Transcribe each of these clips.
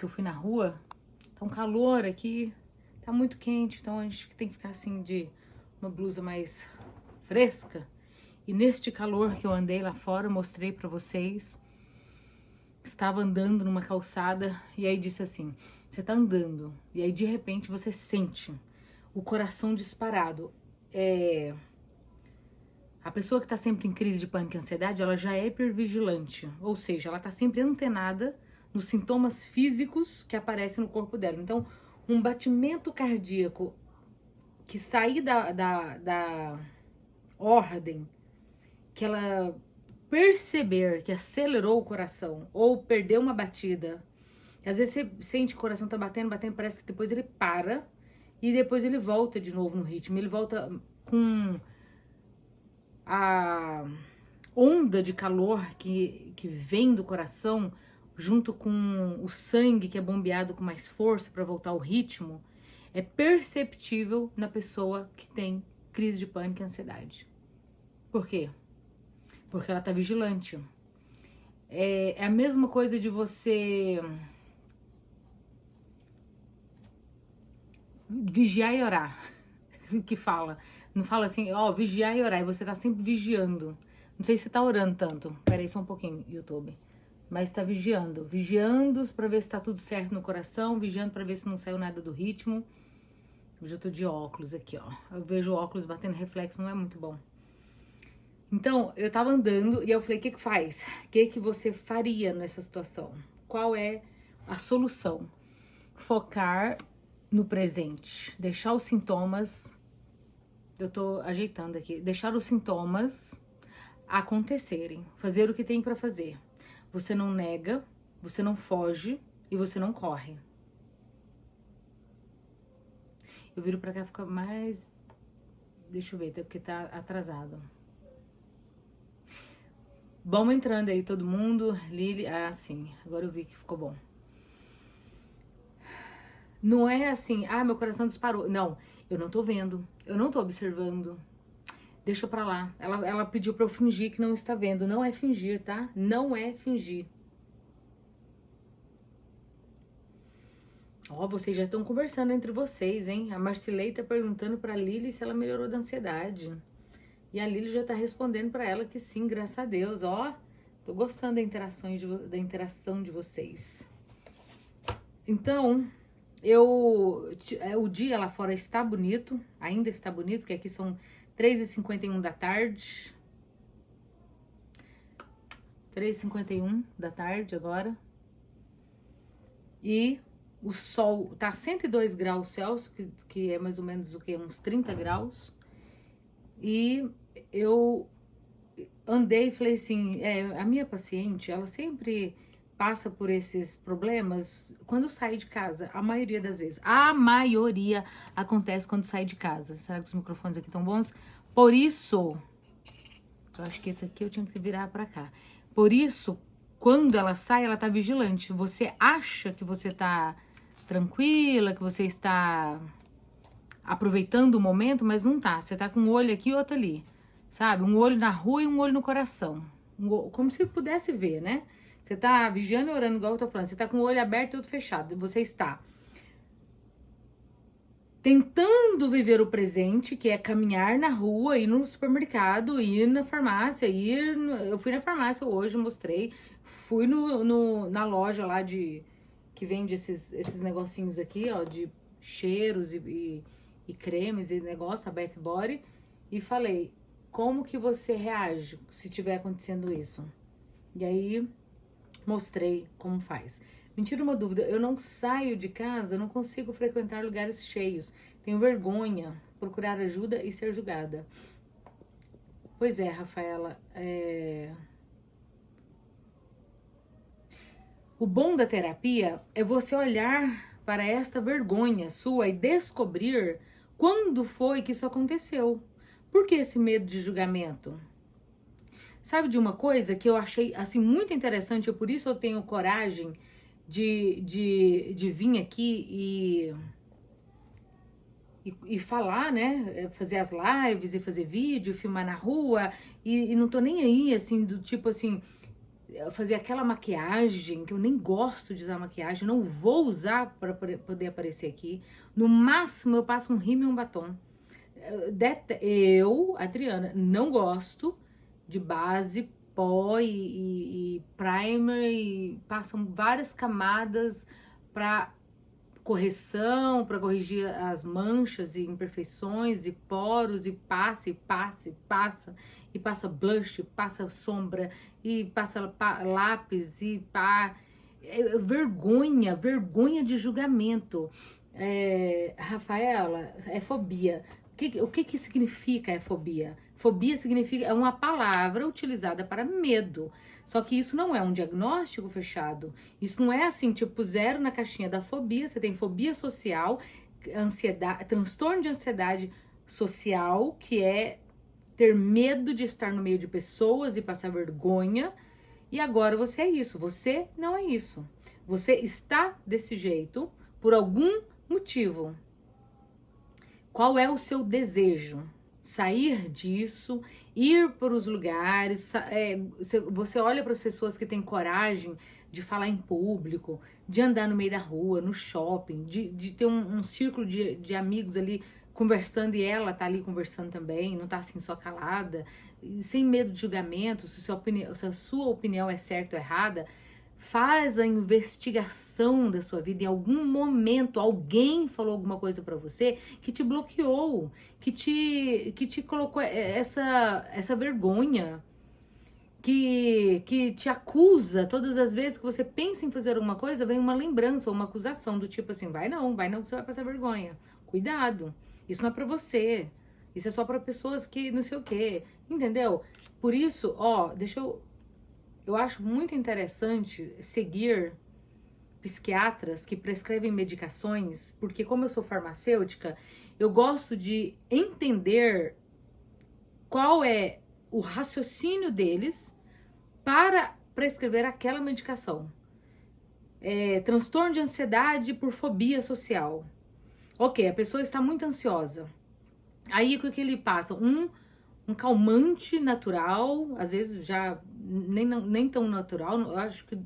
que eu fui na rua, tá um calor aqui, tá muito quente, então a gente tem que ficar assim de uma blusa mais fresca. E neste calor que eu andei lá fora, eu mostrei pra vocês, estava andando numa calçada e aí disse assim, você tá andando e aí de repente você sente o coração disparado. A pessoa que tá sempre em crise de pânico e ansiedade, ela já é hipervigilante, ou seja, ela tá sempre antenada nos sintomas físicos que aparecem no corpo dela. Então, um batimento cardíaco que sair da ordem, que ela perceber que acelerou o coração ou perdeu uma batida, às vezes você sente que o coração tá batendo, batendo, parece que depois ele para e depois ele volta de novo no ritmo. Ele volta com a onda de calor que vem do coração, junto com o sangue que é bombeado com mais força para voltar ao ritmo, é perceptível na pessoa que tem crise de pânico e ansiedade. Por quê? Porque ela tá vigilante. É a mesma coisa de você vigiar e orar. Que fala. Não fala assim, ó, vigiar e orar. E você tá sempre vigiando. Não sei se você tá orando tanto. Pera aí só um pouquinho, YouTube. Mas tá vigiando. Vigiando pra ver se tá tudo certo no coração. Vigiando pra ver se não saiu nada do ritmo. Hoje eu tô de óculos aqui, ó. Eu vejo o óculos batendo reflexo, não é muito bom. Então, eu tava andando e eu falei, o que que faz? O que que você faria nessa situação? Qual é a solução? Focar no presente. Deixar os sintomas... Eu tô ajeitando aqui. Deixar os sintomas acontecerem. Fazer o que tem pra fazer. Você não nega, você não foge e você não corre. Eu viro pra cá, fica mais... Deixa eu ver, porque tá atrasado. Vamos entrando aí todo mundo. Lili, ah, sim. Agora eu vi que ficou bom. Não é assim, ah, meu coração disparou. Não, eu não tô vendo. Eu não tô observando. Deixa pra lá. Ela pediu pra eu fingir que não está vendo. Não é fingir, tá? Não é fingir. Ó, vocês já estão conversando entre vocês, hein? A Marcilei tá perguntando pra Lili se ela melhorou da ansiedade. E a Lili já tá respondendo pra ela que sim, graças a Deus. Ó, tô gostando da interação de vocês. Então, o dia lá fora está bonito, ainda está bonito, porque aqui são 3h51 da tarde. 3h51 da tarde agora. E o sol tá 102 graus Celsius, que é mais ou menos o que? Uns 30 graus. E eu andei e falei assim, a minha paciente, ela sempre passa por esses problemas quando sai de casa, a maioria das vezes. A maioria acontece quando sai de casa. Será que os microfones aqui estão bons? Por isso, eu acho que esse aqui eu tinha que virar pra cá. Por isso, quando ela sai, ela tá vigilante. Você acha que você tá tranquila, que você está aproveitando o momento, mas não tá. Você tá com um olho aqui e outro ali, sabe? Um olho na rua e um olho no coração. Como se pudesse ver, né? Você tá vigiando e orando, igual eu tô falando. Você tá com o olho aberto e outro fechado. Você está tentando viver o presente, que é caminhar na rua, ir no supermercado, ir na farmácia, eu fui na farmácia hoje, mostrei. Fui na loja lá que vende esses negocinhos aqui, ó, de cheiros e cremes e negócio, a Bath Body, e falei, como que você reage se tiver acontecendo isso? E aí, mostrei como faz. Me tira uma dúvida, eu não saio de casa, não consigo frequentar lugares cheios, tenho vergonha, procurar ajuda e ser julgada. Pois é, Rafaela, o bom da terapia é você olhar para esta vergonha sua e descobrir quando foi que isso aconteceu. Por que esse medo de julgamento? Sabe de uma coisa que eu achei assim muito interessante, por isso eu tenho coragem de vir aqui e falar, né? Fazer as lives e fazer vídeo, filmar na rua e não tô nem aí, assim, do tipo assim, fazer aquela maquiagem, que eu nem gosto de usar maquiagem, não vou usar para poder aparecer aqui. No máximo eu passo um rímel e um batom. Eu, Adriana, não gosto de base, pó e primer, e passam várias camadas para correção, para corrigir as manchas e imperfeições e poros, e passa, e passa, e passa, e passa blush, passa sombra, e passa lápis, e pá. Vergonha, vergonha de julgamento. Rafaela, é fobia. O que significa fobia? Fobia significa, é uma palavra utilizada para medo. Só que isso não é um diagnóstico fechado. Isso não é assim, tipo, zero na caixinha da fobia. Você tem fobia social, ansiedade, transtorno de ansiedade social, que é ter medo de estar no meio de pessoas e passar vergonha. E agora você é isso. Você não é isso. Você está desse jeito por algum motivo. Qual é o seu desejo? Sair disso, ir para os lugares. Você olha para as pessoas que têm coragem de falar em público, de andar no meio da rua, no shopping, de ter um círculo de amigos ali conversando, e ela tá ali conversando também, não tá assim só calada, sem medo de julgamento, se a sua opinião é certa ou errada. Faz a investigação da sua vida. Em algum momento alguém falou alguma coisa pra você que te bloqueou, que te colocou essa vergonha, que te acusa. Todas as vezes que você pensa em fazer alguma coisa, vem uma lembrança ou uma acusação do tipo assim: vai não, que você vai passar vergonha. Cuidado, isso não é pra você. Isso é só pra pessoas que não sei o quê, entendeu? Por isso, eu acho muito interessante seguir psiquiatras que prescrevem medicações, porque como eu sou farmacêutica, eu gosto de entender qual é o raciocínio deles para prescrever aquela medicação. Transtorno de ansiedade por fobia social. Ok, a pessoa está muito ansiosa. Aí o que ele passa? Um calmante natural, às vezes já nem tão natural. Eu acho que,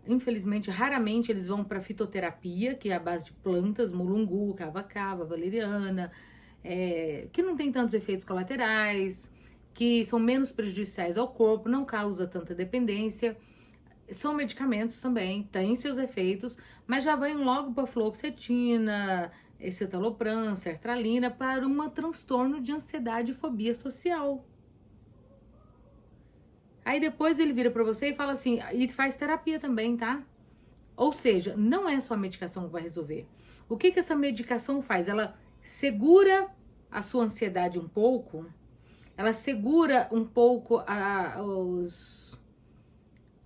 infelizmente, raramente eles vão para fitoterapia, que é a base de plantas, mulungu, cava-cava, valeriana, que não tem tantos efeitos colaterais, que são menos prejudiciais ao corpo, não causa tanta dependência. São medicamentos também, têm seus efeitos, mas já vêm logo para fluoxetina, escitalopram, sertralina, para um transtorno de ansiedade e fobia social. Aí depois ele vira para você e fala assim, e faz terapia também, tá? Ou seja, não é só a medicação que vai resolver. O que essa medicação faz? Ela segura a sua ansiedade um pouco, ela segura um pouco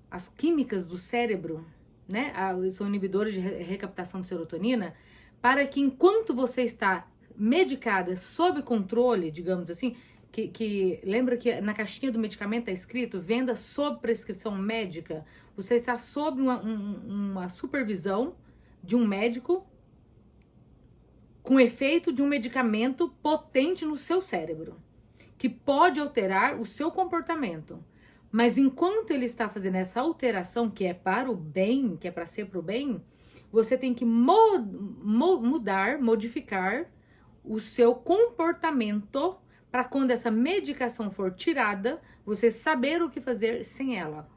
as químicas do cérebro, né? São inibidores de recaptação de serotonina, para que enquanto você está medicada, sob controle, digamos assim, que lembra que na caixinha do medicamento está escrito venda sob prescrição médica, você está sob uma supervisão de um médico com efeito de um medicamento potente no seu cérebro, que pode alterar o seu comportamento. Mas enquanto ele está fazendo essa alteração, que é para o bem, que é para ser para o bem, você tem que modificar o seu comportamento para quando essa medicação for tirada, você saber o que fazer sem ela.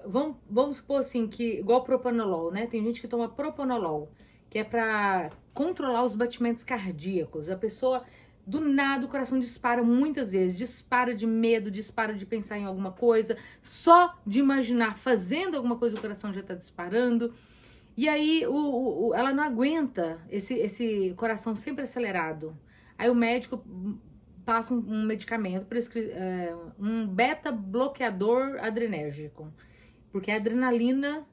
Vamos supor assim, que igual propanolol, né? Tem gente que toma propanolol, que é para controlar os batimentos cardíacos. A pessoa, do nada, o coração dispara muitas vezes, dispara de medo, dispara de pensar em alguma coisa, só de imaginar fazendo alguma coisa o coração já tá disparando. E aí ela não aguenta esse coração sempre acelerado. Aí o médico passa um medicamento, um beta-bloqueador adrenérgico. Porque é a adrenalina,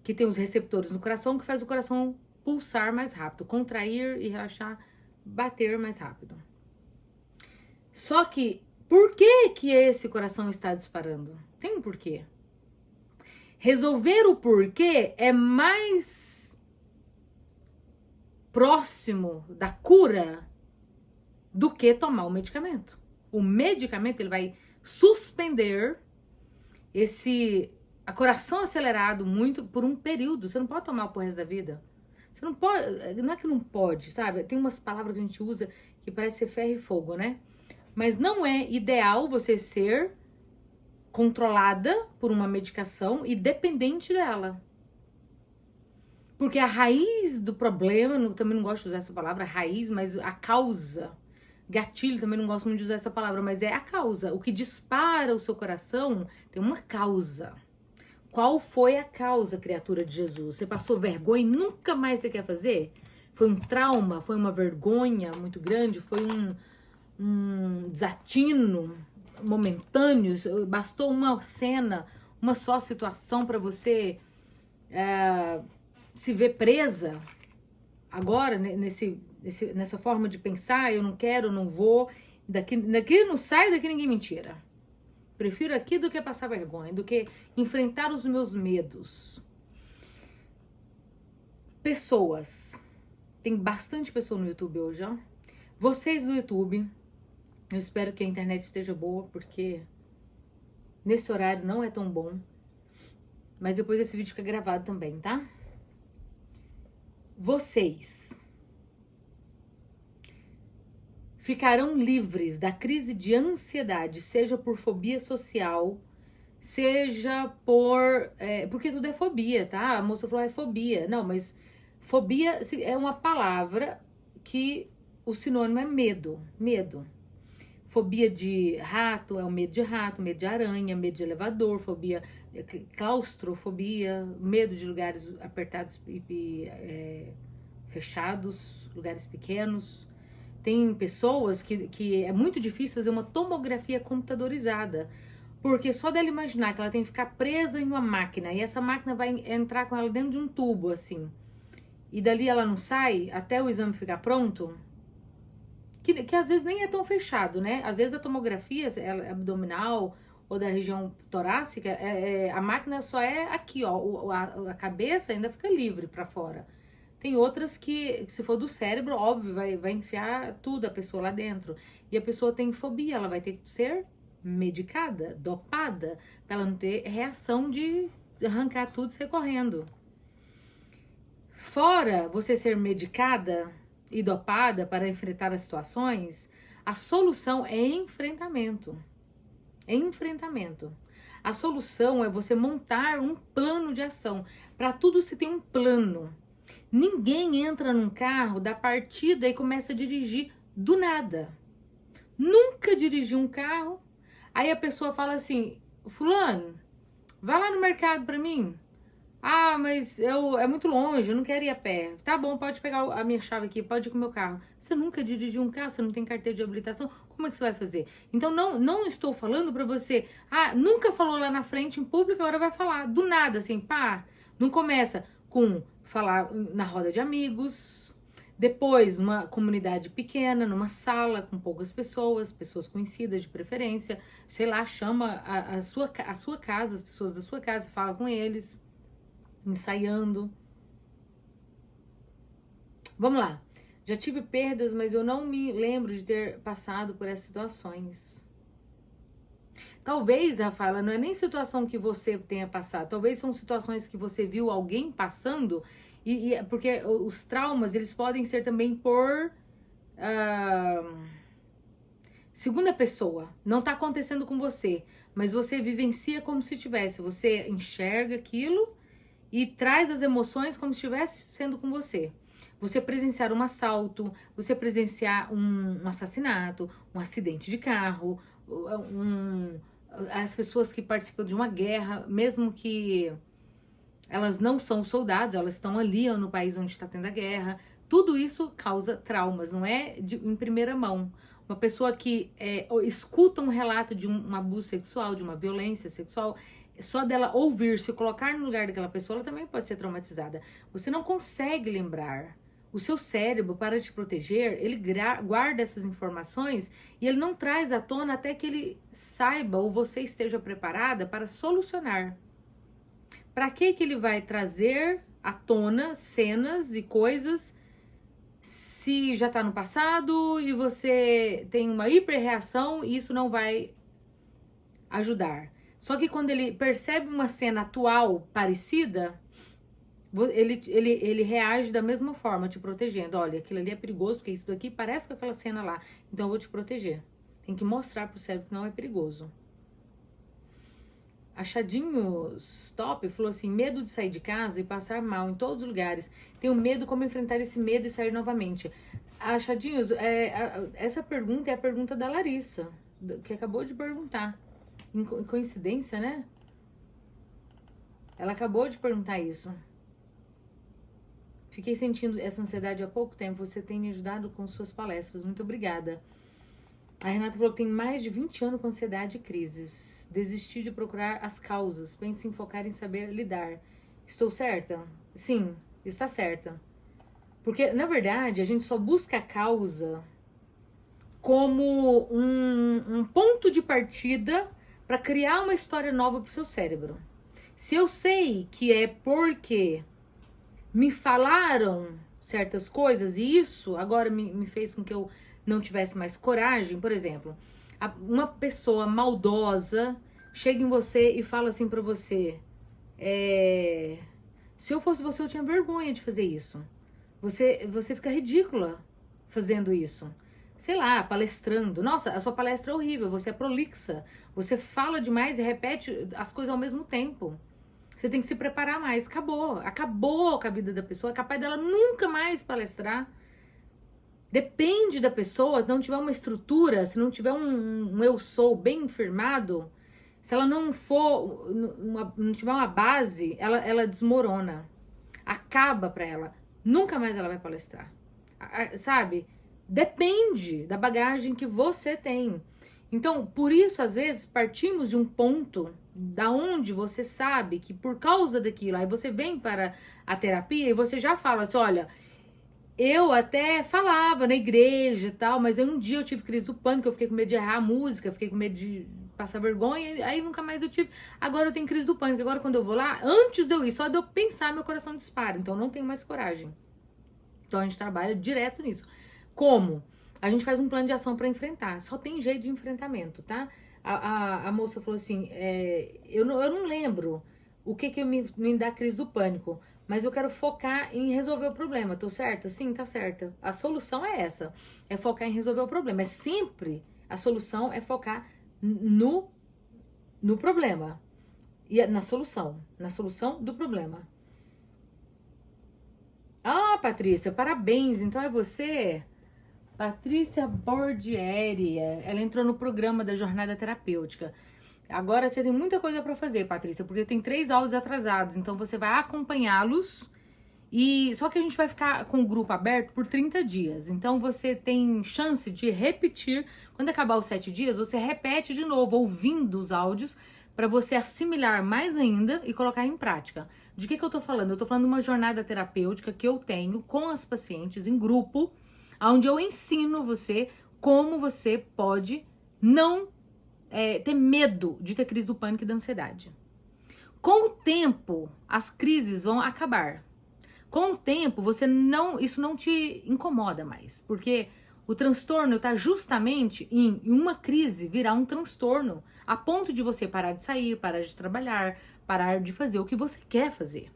que tem os receptores no coração, que faz o coração pulsar mais rápido, contrair e relaxar, bater mais rápido. Só que, por que esse coração está disparando? Tem um porquê. Resolver o porquê é mais próximo da cura do que tomar o medicamento. O medicamento, ele vai suspender a coração acelerado muito por um período. Você não pode tomar pro resto da vida. Você não pode, não é que não pode, sabe? Tem umas palavras que a gente usa que parece ser ferro e fogo, né? Mas não é ideal você ser controlada por uma medicação e dependente dela. Porque a raiz do problema, também não gosto de usar essa palavra, raiz, mas a causa, gatilho, também não gosto muito de usar essa palavra, mas é a causa. O que dispara o seu coração tem uma causa. Qual foi a causa, criatura de Jesus? Você passou vergonha e nunca mais você quer fazer? Foi um trauma? Foi uma vergonha muito grande? Foi um desatino momentâneo? Bastou uma cena, uma só situação para você se ver presa? Agora, nessa forma de pensar, eu não quero, não vou, daqui não sai, daqui ninguém me tira. Prefiro aqui do que passar vergonha, do que enfrentar os meus medos. Pessoas. Tem bastante pessoa no YouTube hoje, ó. Vocês do YouTube, eu espero que a internet esteja boa, porque nesse horário não é tão bom. Mas depois esse vídeo fica gravado também, tá? Vocês ficarão livres da crise de ansiedade, seja por fobia social, seja por... porque tudo é fobia, tá? A moça falou, é fobia. Não, mas fobia é uma palavra que o sinônimo é medo. Medo. Fobia de rato é o medo de rato, medo de aranha, medo de elevador, fobia, claustrofobia, medo de lugares apertados e fechados, lugares pequenos. Tem pessoas que é muito difícil fazer uma tomografia computadorizada, porque só dela imaginar que ela tem que ficar presa em uma máquina, e essa máquina vai entrar com ela dentro de um tubo, assim, e dali ela não sai até o exame ficar pronto, que às vezes nem é tão fechado, né? Às vezes a tomografia abdominal ou da região torácica, a máquina só é aqui, ó, a cabeça ainda fica livre para fora. Tem outras que, se for do cérebro, óbvio, vai enfiar tudo a pessoa lá dentro. E a pessoa tem fobia, ela vai ter que ser medicada, dopada, pra ela não ter reação de arrancar tudo e sair correndo. Fora você ser medicada e dopada para enfrentar as situações, a solução é enfrentamento. É enfrentamento. A solução é você montar um plano de ação. Para tudo se tem um plano. Ninguém entra num carro, dá partida e começa a dirigir do nada. Nunca dirigi um carro. Aí a pessoa fala assim, fulano, vai lá no mercado pra mim. Ah, mas é muito longe, eu não quero ir a pé. Tá bom, pode pegar a minha chave aqui, pode ir com o meu carro. Você nunca dirigiu um carro, você não tem carteira de habilitação, como é que você vai fazer? Então não estou falando pra você, nunca falou lá na frente em público, agora vai falar. Do nada, assim, pá. Não começa com falar na roda de amigos, depois numa comunidade pequena, numa sala com poucas pessoas conhecidas de preferência, sei lá, chama a sua casa, as pessoas da sua casa, fala com eles, ensaiando. Vamos lá. Já tive perdas, mas eu não me lembro de ter passado por essas situações. Talvez, Rafaela, não é nem situação que você tenha passado. Talvez são situações que você viu alguém passando. Porque os traumas, eles podem ser também por segunda pessoa. Não tá acontecendo com você, mas você vivencia como se tivesse. Você enxerga aquilo e traz as emoções como se estivesse sendo com você. Você presenciar um assalto, você presenciar um assassinato, um acidente de carro, as pessoas que participam de uma guerra, mesmo que elas não são soldados, elas estão ali no país onde está tendo a guerra. Tudo isso causa traumas, não é em primeira mão. Uma pessoa que escuta um relato de um abuso sexual, de uma violência sexual, só dela ouvir, se colocar no lugar daquela pessoa, ela também pode ser traumatizada. Você não consegue lembrar. O seu cérebro, para te proteger, ele guarda essas informações e ele não traz à tona até que ele saiba ou você esteja preparada para solucionar. Para que ele vai trazer à tona cenas e coisas se já está no passado e você tem uma hiperreação e isso não vai ajudar? Só que quando ele percebe uma cena atual parecida, ele reage da mesma forma, te protegendo. Olha, aquilo ali é perigoso, porque isso daqui parece com aquela cena lá. Então eu vou te proteger. Tem que mostrar pro cérebro que não é perigoso. Achadinhos Top falou assim: medo de sair de casa e passar mal em todos os lugares. Tenho medo como enfrentar esse medo e sair novamente. Achadinhos, essa pergunta é a pergunta da Larissa, que acabou de perguntar. Coincidência, né? Ela acabou de perguntar isso. Fiquei sentindo essa ansiedade há pouco tempo. Você tem me ajudado com suas palestras. Muito obrigada. A Renata falou que tem mais de 20 anos com ansiedade e crises. Desisti de procurar as causas. Penso em focar em saber lidar. Estou certa? Sim, está certa. Porque, na verdade, a gente só busca a causa como um ponto de partida para criar uma história nova para o seu cérebro. Se eu sei que é porque me falaram certas coisas e isso agora me fez com que eu não tivesse mais coragem, por exemplo, uma pessoa maldosa chega em você e fala assim pra você, se eu fosse você eu tinha vergonha de fazer isso. Você fica ridícula fazendo isso. Sei lá, palestrando. Nossa, a sua palestra é horrível, você é prolixa, você fala demais e repete as coisas ao mesmo tempo. Você tem que se preparar mais. Acabou com a vida da pessoa. É capaz dela nunca mais palestrar. Depende da pessoa. Se não tiver uma estrutura, se não tiver um eu sou bem firmado, se ela não for, não tiver uma base, ela desmorona. Acaba pra ela. Nunca mais ela vai palestrar. Sabe? Depende da bagagem que você tem. Então, por isso, às vezes, partimos de um ponto da onde você sabe que por causa daquilo, aí você vem para a terapia e você já fala assim, olha, eu até falava na igreja e tal, mas um dia eu tive crise do pânico, eu fiquei com medo de errar a música, fiquei com medo de passar vergonha, aí nunca mais eu tive. Agora eu tenho crise do pânico, agora quando eu vou lá, antes de eu ir, só de eu pensar, meu coração dispara, então eu não tenho mais coragem. Então a gente trabalha direto nisso. Como? A gente faz um plano de ação para enfrentar. Só tem jeito de enfrentamento, tá? A moça falou assim, eu não lembro o que me dá crise do pânico, mas eu quero focar em resolver o problema. Tô certa? Sim, tá certa. A solução é essa, é focar em resolver o problema. É sempre, a solução é focar no problema. E na solução do problema. Ah, Patrícia, parabéns. Então é você? Patrícia Bordieri, ela entrou no programa da jornada terapêutica. Agora você tem muita coisa para fazer, Patrícia, porque tem 3 áudios atrasados, então você vai acompanhá-los e só que a gente vai ficar com o grupo aberto por 30 dias. Então você tem chance de repetir, quando acabar os 7 dias, você repete de novo, ouvindo os áudios, para você assimilar mais ainda e colocar em prática. De que eu tô falando? Eu tô falando de uma jornada terapêutica que eu tenho com as pacientes em grupo, onde eu ensino você como você pode não ter medo de ter crise do pânico e da ansiedade. Com o tempo, as crises vão acabar. Com o tempo, isso não te incomoda mais, porque o transtorno está justamente em uma crise virar um transtorno, a ponto de você parar de sair, parar de trabalhar, parar de fazer o que você quer fazer.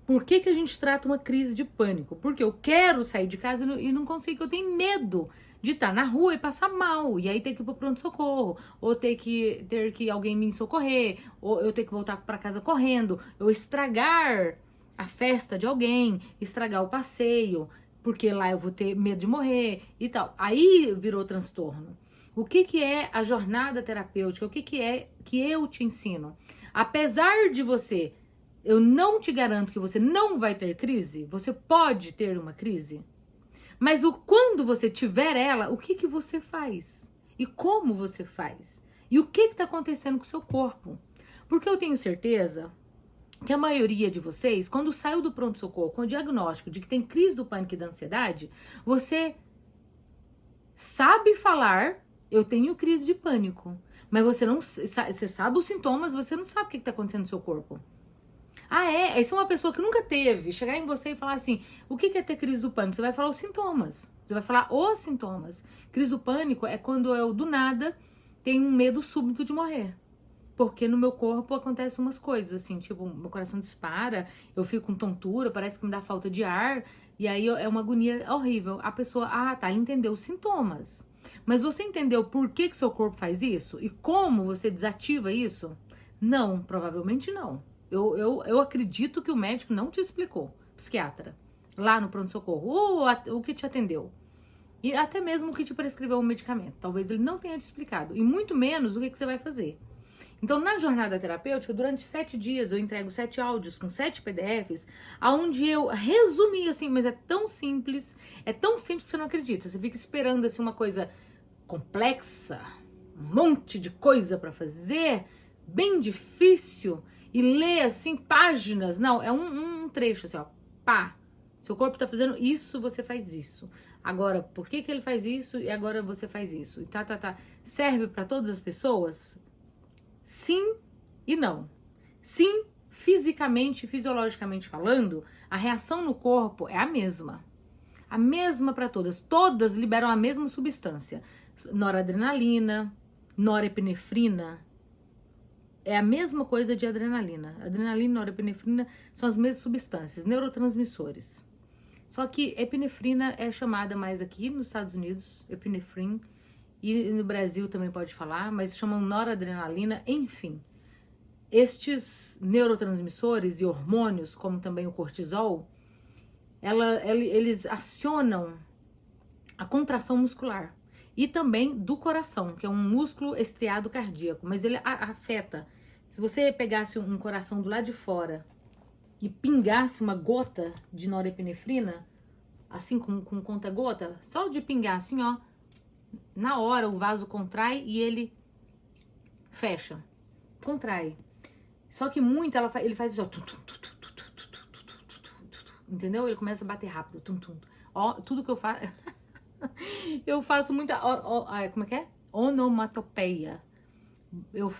Por que a gente trata uma crise de pânico? Porque eu quero sair de casa e não consigo, eu tenho medo de estar na rua e passar mal, e aí ter que ir pro pronto-socorro, ou ter que alguém me socorrer, ou eu ter que voltar para casa correndo, eu estragar a festa de alguém, estragar o passeio, porque lá eu vou ter medo de morrer e tal. Aí virou transtorno. O que é a jornada terapêutica? O que é que eu te ensino? Apesar de você, eu não te garanto que você não vai ter crise, você pode ter uma crise, mas quando você tiver ela, o que você faz? E como você faz? E o que está acontecendo com o seu corpo? Porque eu tenho certeza que a maioria de vocês, quando saiu do pronto-socorro com o diagnóstico de que tem crise do pânico e da ansiedade, você sabe falar, eu tenho crise de pânico, mas você sabe os sintomas, você não sabe o que está acontecendo no seu corpo. Ah, é? Essa é uma pessoa que nunca teve. Chegar em você e falar assim, o que é ter crise do pânico? Você vai falar os sintomas. Você vai falar os sintomas. Crise do pânico é quando eu, do nada, tenho um medo súbito de morrer. porque no meu corpo acontecem umas coisas, assim, tipo, meu coração dispara, eu fico com tontura, parece que me dá falta de ar, e aí é uma agonia horrível. A pessoa, tá, ela entendeu os sintomas. Mas você entendeu por que que seu corpo faz isso? E como você desativa isso? Não, provavelmente não. Eu acredito que o médico não te explicou, psiquiatra, lá no pronto-socorro, ou o que te atendeu. E até mesmo o que te prescreveu o medicamento. Talvez ele não tenha te explicado. E muito menos o que você vai fazer. Então, na jornada terapêutica, durante 7 dias, eu entrego 7 áudios com 7 PDFs, onde eu resumi, assim, mas é tão simples que você não acredita. Você fica esperando, assim, uma coisa complexa, um monte de coisa para fazer, bem difícil, e ler, assim, páginas. Não, é um trecho, assim, ó, pá. Seu corpo tá fazendo isso, você faz isso. Agora, por que que ele faz isso e agora você faz isso? E tá. Serve para todas as pessoas? Sim e não. Sim, fisicamente, fisiologicamente falando, a reação no corpo é a mesma. A mesma para todas. Todas liberam a mesma substância. Noradrenalina, norepinefrina. É a mesma coisa de adrenalina. Adrenalina e norepinefrina são as mesmas substâncias, neurotransmissores. Só que epinefrina é chamada mais aqui nos Estados Unidos, epinefrin, e no Brasil também pode falar, mas chamam noradrenalina, enfim. Estes neurotransmissores e hormônios, como também o cortisol, eles acionam a contração muscular e também do coração, que é um músculo estriado cardíaco, mas ele afeta. Se você pegasse um coração do lado de fora e pingasse uma gota de norepinefrina, assim com conta-gota, só de pingar assim, ó, na hora o vaso contrai e ele fecha, contrai. Só que muito ele faz isso, ó, entendeu? Ele começa a bater rápido, ó, tudo que eu faço, eu faço muita, como é que é? Onomatopeia. Eu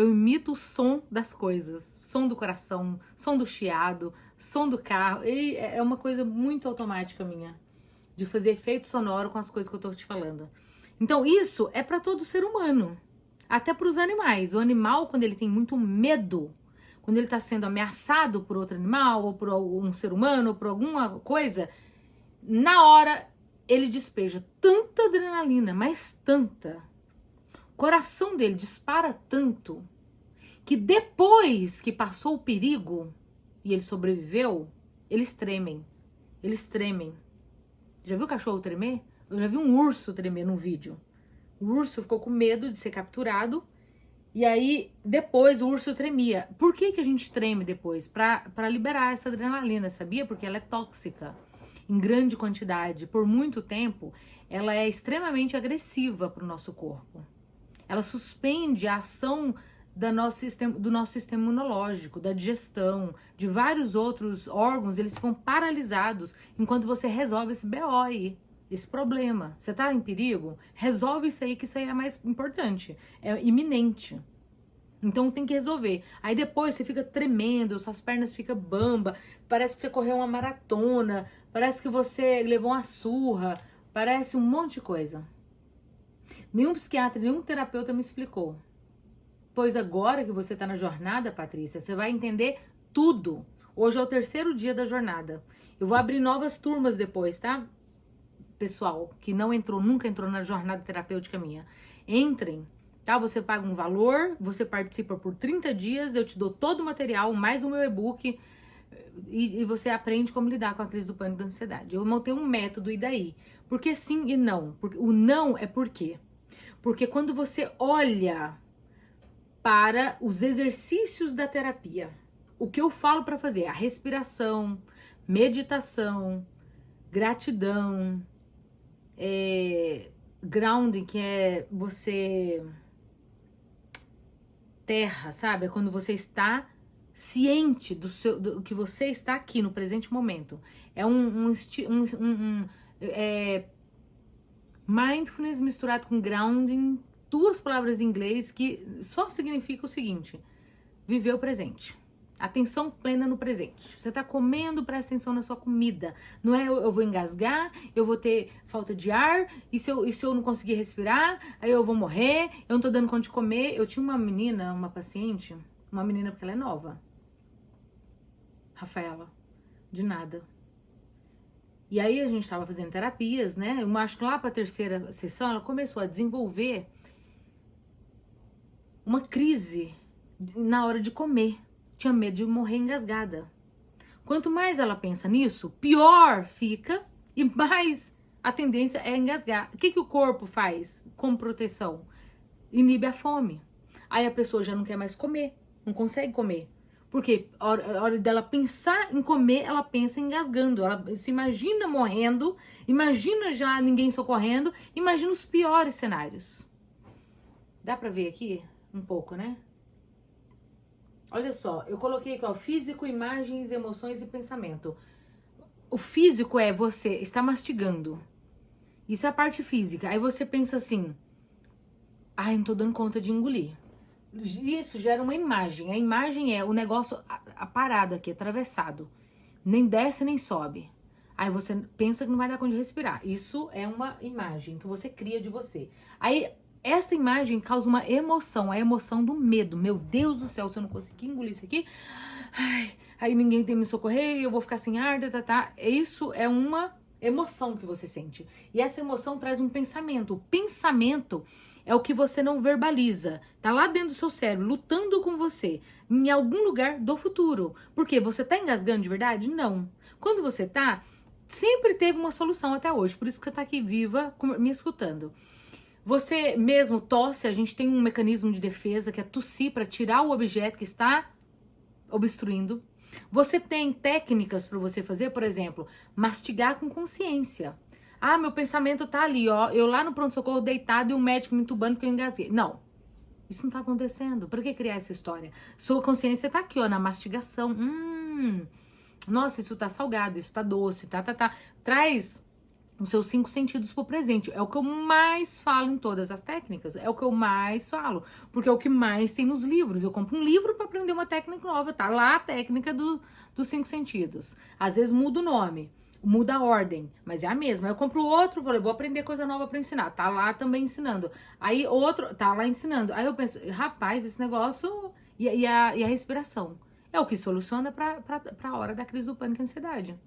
imito o som das coisas, som do coração, som do chiado, som do carro, e é uma coisa muito automática minha, de fazer efeito sonoro com as coisas que eu tô te falando. Então isso é para todo ser humano, até para os animais. O animal, quando ele tem muito medo, quando ele tá sendo ameaçado por outro animal, ou por um ser humano, ou por alguma coisa, na hora ele despeja tanta adrenalina, mas tanta, o coração dele dispara tanto que depois que passou o perigo e ele sobreviveu, eles tremem. Eles tremem. Já viu o cachorro tremer? Eu já vi um urso tremer num vídeo. O urso ficou com medo de ser capturado e aí depois o urso tremia. Por que que a gente treme depois? Para liberar essa adrenalina, sabia? Porque ela é tóxica em grande quantidade. Por muito tempo, ela é extremamente agressiva para o nosso corpo. Ela suspende a ação do nosso sistema imunológico, da digestão, de vários outros órgãos, eles ficam paralisados enquanto você resolve esse BO aí, esse problema. Você tá em perigo? Resolve isso aí, que isso aí é mais importante, é iminente. Então tem que resolver. Aí depois você fica tremendo, suas pernas ficam bamba, parece que você correu uma maratona, parece que você levou uma surra, parece um monte de coisa. Nenhum psiquiatra, nenhum terapeuta me explicou. Pois agora que você tá na jornada, Patrícia, você vai entender tudo. Hoje é o 3º dia da jornada. Eu vou abrir novas turmas depois, tá? Pessoal que nunca entrou na jornada terapêutica minha. Entrem, tá? Você paga um valor, você participa por 30 dias, eu te dou todo o material, mais o meu e-book, e você aprende como lidar com a crise do pânico e da ansiedade. Eu montei um método, e daí? Porque sim e não. O não é por quê? Porque quando você olha para os exercícios da terapia, o que eu falo para fazer? A respiração, meditação, gratidão, grounding, que é você terra, sabe? É quando você está ciente do que você está aqui no presente momento. É mindfulness misturado com grounding, 2 palavras em inglês que só significa o seguinte: viver o presente. Atenção plena no presente. Você tá comendo, presta atenção na sua comida. Não é eu vou engasgar, eu vou ter falta de ar, e se eu não conseguir respirar, aí eu vou morrer, eu não tô dando conta de comer. Eu tinha uma menina, uma paciente, uma menina porque ela é nova. Rafaela, de nada. E aí a gente tava fazendo terapias, né? Eu acho que lá pra terceira sessão ela começou a desenvolver uma crise na hora de comer. Tinha medo de morrer engasgada. Quanto mais ela pensa nisso, pior fica e mais a tendência é engasgar. O que o corpo faz como proteção? Inibe a fome. Aí a pessoa já não quer mais comer, não consegue comer. Porque a hora dela pensar em comer, ela pensa engasgando. Ela se imagina morrendo, imagina já ninguém socorrendo, imagina os piores cenários. Dá pra ver aqui um pouco, né? Olha só, eu coloquei aqui, ó, físico, imagens, emoções e pensamento. O físico é você está mastigando. Isso é a parte física. Aí você pensa assim, ai, não tô dando conta de engolir. Isso gera uma imagem. A imagem é o negócio parado aqui, atravessado. Nem desce, nem sobe. Aí você pensa que não vai dar conta de respirar. Isso é uma imagem que você cria de você. Aí esta imagem causa uma emoção, a emoção do medo. Meu Deus do céu, se eu não conseguir engolir isso aqui, ai, aí ninguém tem me socorrer, eu vou ficar sem ar, tá. Isso é uma emoção que você sente. E essa emoção traz um pensamento. O pensamento é o que você não verbaliza. Tá lá dentro do seu cérebro, lutando com você, em algum lugar do futuro. Porque você tá engasgando de verdade? Não. Quando você tá, sempre teve uma solução até hoje. Por isso que você tá aqui viva, me escutando. Você mesmo tosse, a gente tem um mecanismo de defesa que é tossir para tirar o objeto que está obstruindo. Você tem técnicas para você fazer, por exemplo, mastigar com consciência. Ah, meu pensamento tá ali, ó, eu lá no pronto-socorro deitado e o médico me entubando porque eu engasguei. Não, isso não tá acontecendo. Para que criar essa história? Sua consciência tá aqui, ó, na mastigação. Nossa, isso tá salgado, isso tá doce, tá. Traz os seus 5 sentidos pro presente. É o que eu mais falo em todas as técnicas. É o que eu mais falo. Porque é o que mais tem nos livros. Eu compro um livro para aprender uma técnica nova. Tá lá a técnica dos 5 sentidos. Às vezes muda o nome, muda a ordem, mas é a mesma. Aí eu compro outro, vou aprender coisa nova para ensinar. Tá lá também ensinando. Aí outro, tá lá ensinando. Aí eu penso, rapaz, esse negócio... E a respiração. É o que soluciona pra hora da crise do pânico e ansiedade.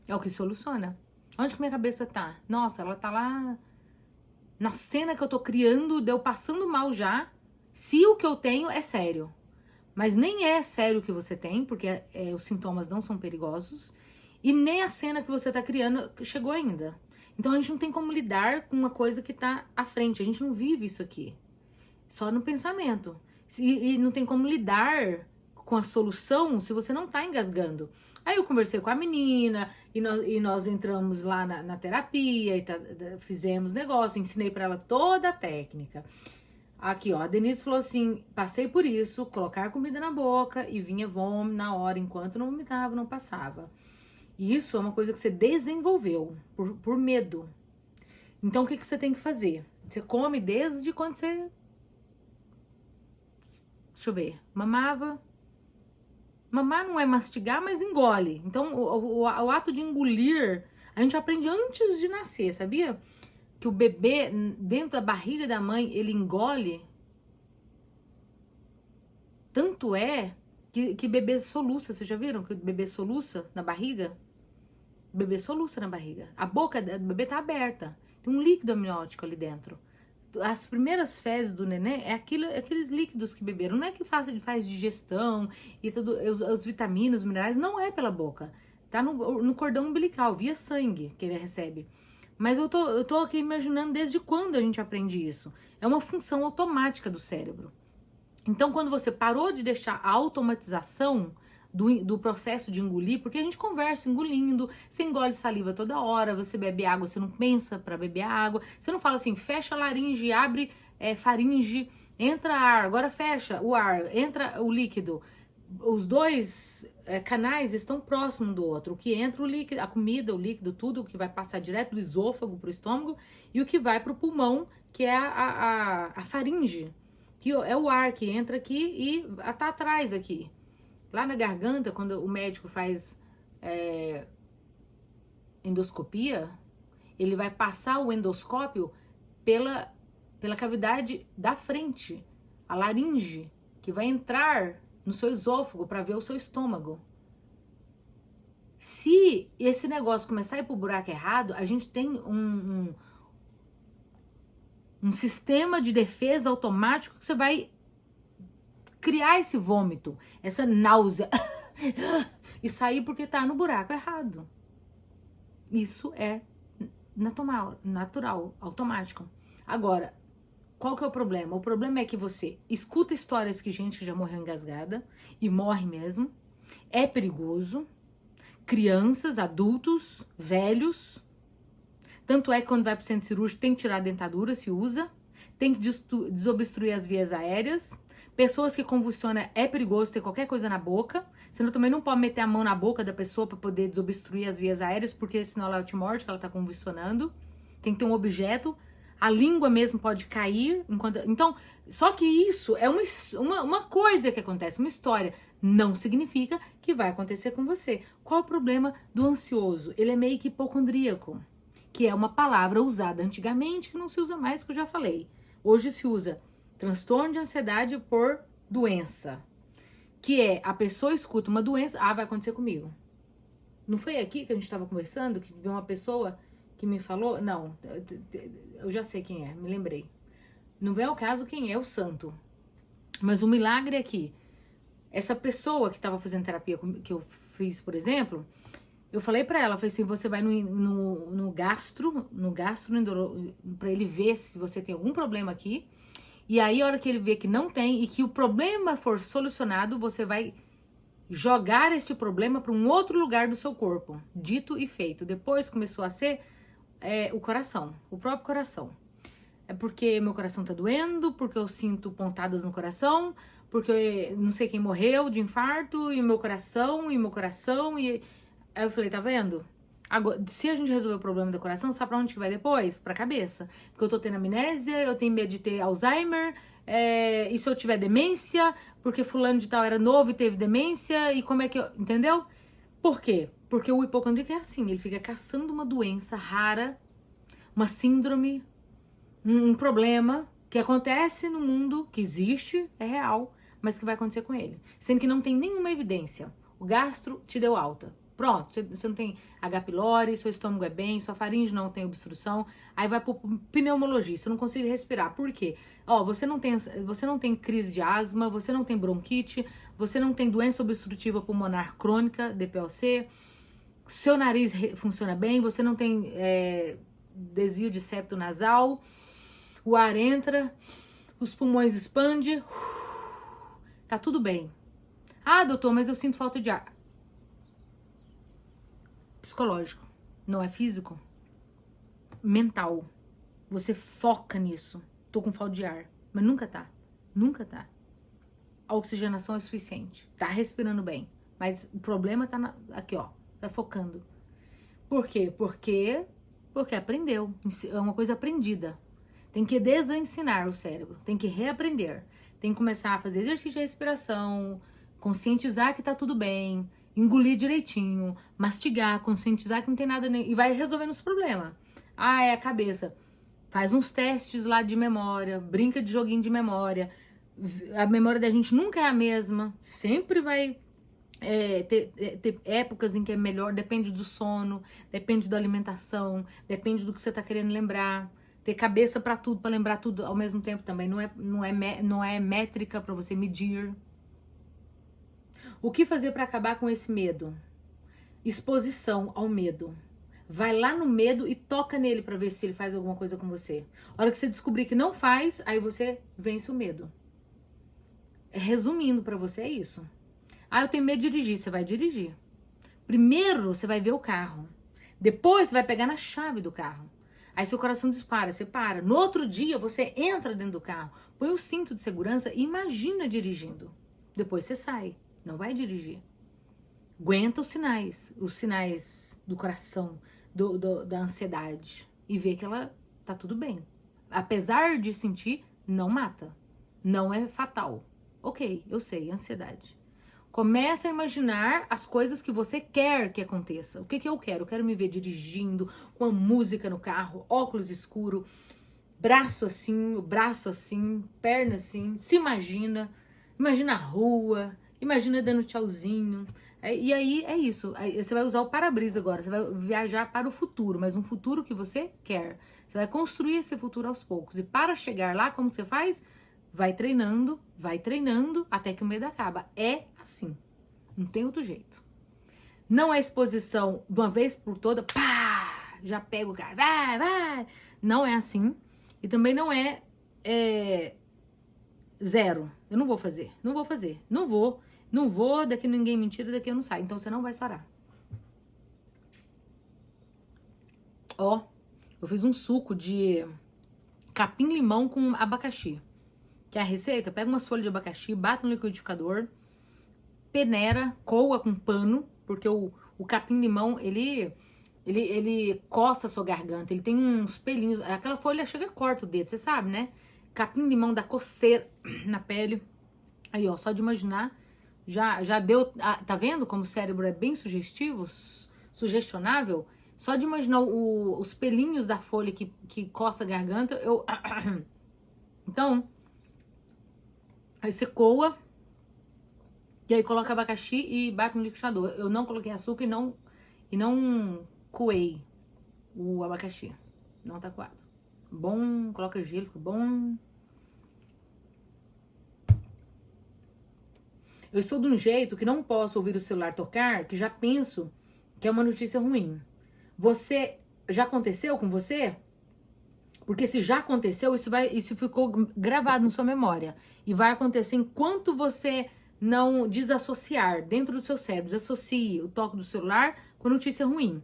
É o que soluciona. Onde que minha cabeça tá? Nossa, ela tá lá na cena que eu tô criando, deu passando mal já. Se o que eu tenho é sério. Mas nem é sério o que você tem, porque os sintomas não são perigosos. E nem a cena que você tá criando chegou ainda. Então a gente não tem como lidar com uma coisa que tá à frente. A gente não vive isso aqui. Só no pensamento. E não tem como lidar com a solução se você não tá engasgando. Aí eu conversei com a menina e nós entramos lá na terapia e fizemos negócio, ensinei para ela toda a técnica. Aqui, ó, a Denise falou assim, passei por isso, colocar comida na boca e vinha vômito na hora, enquanto não vomitava, não passava. E isso é uma coisa que você desenvolveu por medo. Então, o que você tem que fazer? Você come desde quando você... Deixa eu ver, mamava... Mamar não é mastigar, mas engole. Então, o ato de engolir, a gente aprende antes de nascer, sabia? Que o bebê, dentro da barriga da mãe, ele engole. Tanto é que bebê soluça. Vocês já viram que o bebê soluça na barriga? O bebê soluça na barriga. A boca do bebê tá aberta. Tem um líquido amniótico ali dentro. As primeiras fezes do neném é aqueles líquidos que beberam. Não é que faz digestão e tudo, os vitaminas, os minerais, não é pela boca. Tá no cordão umbilical, via sangue que ele recebe. Mas eu tô aqui imaginando desde quando a gente aprende isso. É uma função automática do cérebro. Então, quando você parou de deixar a automatização do processo de engolir, porque a gente conversa engolindo, você engole saliva toda hora, você bebe água, você não pensa para beber água, você não fala assim, fecha a laringe, abre faringe, entra ar, agora fecha o ar, entra o líquido. Os dois canais estão próximos um do outro, o que entra o líquido, a comida, o líquido, tudo o que vai passar direto do esôfago para o estômago e o que vai para o pulmão, que é a faringe, que é o ar que entra aqui e tá atrás aqui. Lá na garganta, quando o médico faz endoscopia, ele vai passar o endoscópio pela cavidade da frente, a laringe, que vai entrar no seu esôfago para ver o seu estômago. Se esse negócio começar a ir pro buraco errado, a gente tem um sistema de defesa automático que você vai criar esse vômito, essa náusea, e sair porque tá no buraco errado. Isso é natural, automático. Agora, qual que é o problema? O problema é que você escuta histórias que gente que já morreu engasgada, e morre mesmo, é perigoso, crianças, adultos, velhos. Tanto é que quando vai pro centro cirúrgico tem que tirar a dentadura, se usa, tem que desobstruir as vias aéreas. Pessoas que convulsionam, é perigoso ter qualquer coisa na boca. Você também não pode meter a mão na boca da pessoa para poder desobstruir as vias aéreas, porque senão ela te morde, que ela tá convulsionando. Tem que ter um objeto. A língua mesmo pode cair. Então, só que isso é uma coisa que acontece, uma história. Não significa que vai acontecer com você. Qual o problema do ansioso? Ele é meio que hipocondríaco, que é uma palavra usada antigamente, que não se usa mais, que eu já falei. Hoje se usa transtorno de ansiedade por doença, que é a pessoa escuta uma doença, vai acontecer comigo. Não foi aqui que a gente estava conversando, que veio uma pessoa que me falou? Não, eu já sei quem é, me lembrei. Não vem ao caso quem é o santo. Mas o milagre é que essa pessoa que estava fazendo terapia que eu fiz, por exemplo, eu falei pra ela, falei assim, você vai no gastro, pra ele ver se você tem algum problema aqui. E aí, a hora que ele vê que não tem e que o problema for solucionado, você vai jogar este problema para um outro lugar do seu corpo. Dito e feito. Depois começou a ser o coração, o próprio coração. É porque meu coração tá doendo, porque eu sinto pontadas no coração, porque não sei quem morreu de infarto, e meu coração. Aí eu falei, tá vendo? Agora, se a gente resolver o problema do coração, sabe pra onde que vai depois? Pra cabeça. Porque eu tô tendo amnésia, eu tenho medo de ter Alzheimer, e se eu tiver demência, porque fulano de tal era novo e teve demência, e como é que eu... Entendeu? Por quê? Porque o hipocondríaco é assim, ele fica caçando uma doença rara, uma síndrome, um problema que acontece no mundo, que existe, é real, mas que vai acontecer com ele. Sendo que não tem nenhuma evidência. O gastro te deu alta. Pronto, você não tem H. pylori, seu estômago é bem, sua faringe não tem obstrução, aí vai pro pneumologista, eu não consigo respirar. Por quê? Você não tem crise de asma, você não tem bronquite, você não tem doença obstrutiva pulmonar crônica, DPOC, seu nariz funciona bem, você não tem desvio de septo nasal, o ar entra, os pulmões expandem, tá tudo bem. Doutor, mas eu sinto falta de ar. Psicológico, não é físico, mental. Você foca nisso. Tô com falta de ar, mas nunca tá. A oxigenação é suficiente, tá respirando bem, mas o problema tá aqui, tá focando. Por quê? Porque aprendeu, é uma coisa aprendida. Tem que desensinar o cérebro, tem que reaprender, tem que começar a fazer exercício de respiração, conscientizar que tá tudo bem, engolir direitinho, mastigar, conscientizar que não tem nada, e vai resolvendo os problemas. É a cabeça. Faz uns testes lá de memória, brinca de joguinho de memória. A memória da gente nunca é a mesma, sempre vai ter épocas em que é melhor, depende do sono, depende da alimentação, depende do que você tá querendo lembrar. Ter cabeça pra tudo, pra lembrar tudo ao mesmo tempo também, não é métrica pra você medir. O que fazer para acabar com esse medo? Exposição ao medo. Vai lá no medo e toca nele para ver se ele faz alguma coisa com você. A hora que você descobrir que não faz, aí você vence o medo. Resumindo para você, é isso. Eu tenho medo de dirigir. Você vai dirigir. Primeiro você vai ver o carro. Depois você vai pegar na chave do carro. Aí seu coração dispara, você para. No outro dia você entra dentro do carro, põe o cinto de segurança e imagina dirigindo. Depois você sai. Não vai dirigir. Aguenta os sinais do coração, da ansiedade. E vê que ela tá tudo bem. Apesar de sentir, não mata. Não é fatal. Ok, eu sei, ansiedade. Começa a imaginar as coisas que você quer que aconteça. O que que eu quero? Eu quero me ver dirigindo, com a música no carro, óculos escuro, braço assim, perna assim. Se imagina, imagina a rua, imagina dando tchauzinho. E aí é isso. Aí você vai usar o para-brisa agora. Você vai viajar para o futuro, mas um futuro que você quer. Você vai construir esse futuro aos poucos. E para chegar lá, como que você faz? Vai treinando, até que o medo acaba. É assim. Não tem outro jeito. Não é exposição de uma vez por toda, pá, já pega o cara, vai. Não é assim. E também não é zero. Eu não vou fazer. Não vou, daqui ninguém me tira, daqui eu não saio. Então você não vai sarar. Ó, eu fiz um suco de capim-limão com abacaxi. Que é a receita? Pega umas folhas de abacaxi, bate no liquidificador, peneira, coa com pano, porque o capim-limão, ele coça a sua garganta, ele tem uns pelinhos, aquela folha chega e corta o dedo, você sabe, né? Capim-limão dá coceira na pele. Aí, ó, só de imaginar, já deu, tá vendo como o cérebro é bem sugestivo, sugestionável? Só de imaginar os pelinhos da folha que coça a garganta, Então, aí você coa, e aí coloca abacaxi e bate no liquidificador. Eu não coloquei açúcar e não coei o abacaxi. Não tá coado. Bom, coloca gelo, fica bom. Eu estou de um jeito que não posso ouvir o celular tocar, que já penso que é uma notícia ruim. Já aconteceu com você? Porque se já aconteceu, isso ficou gravado na sua memória. E vai acontecer enquanto você não desassociar dentro do seu cérebro. Desassocie o toque do celular com notícia ruim.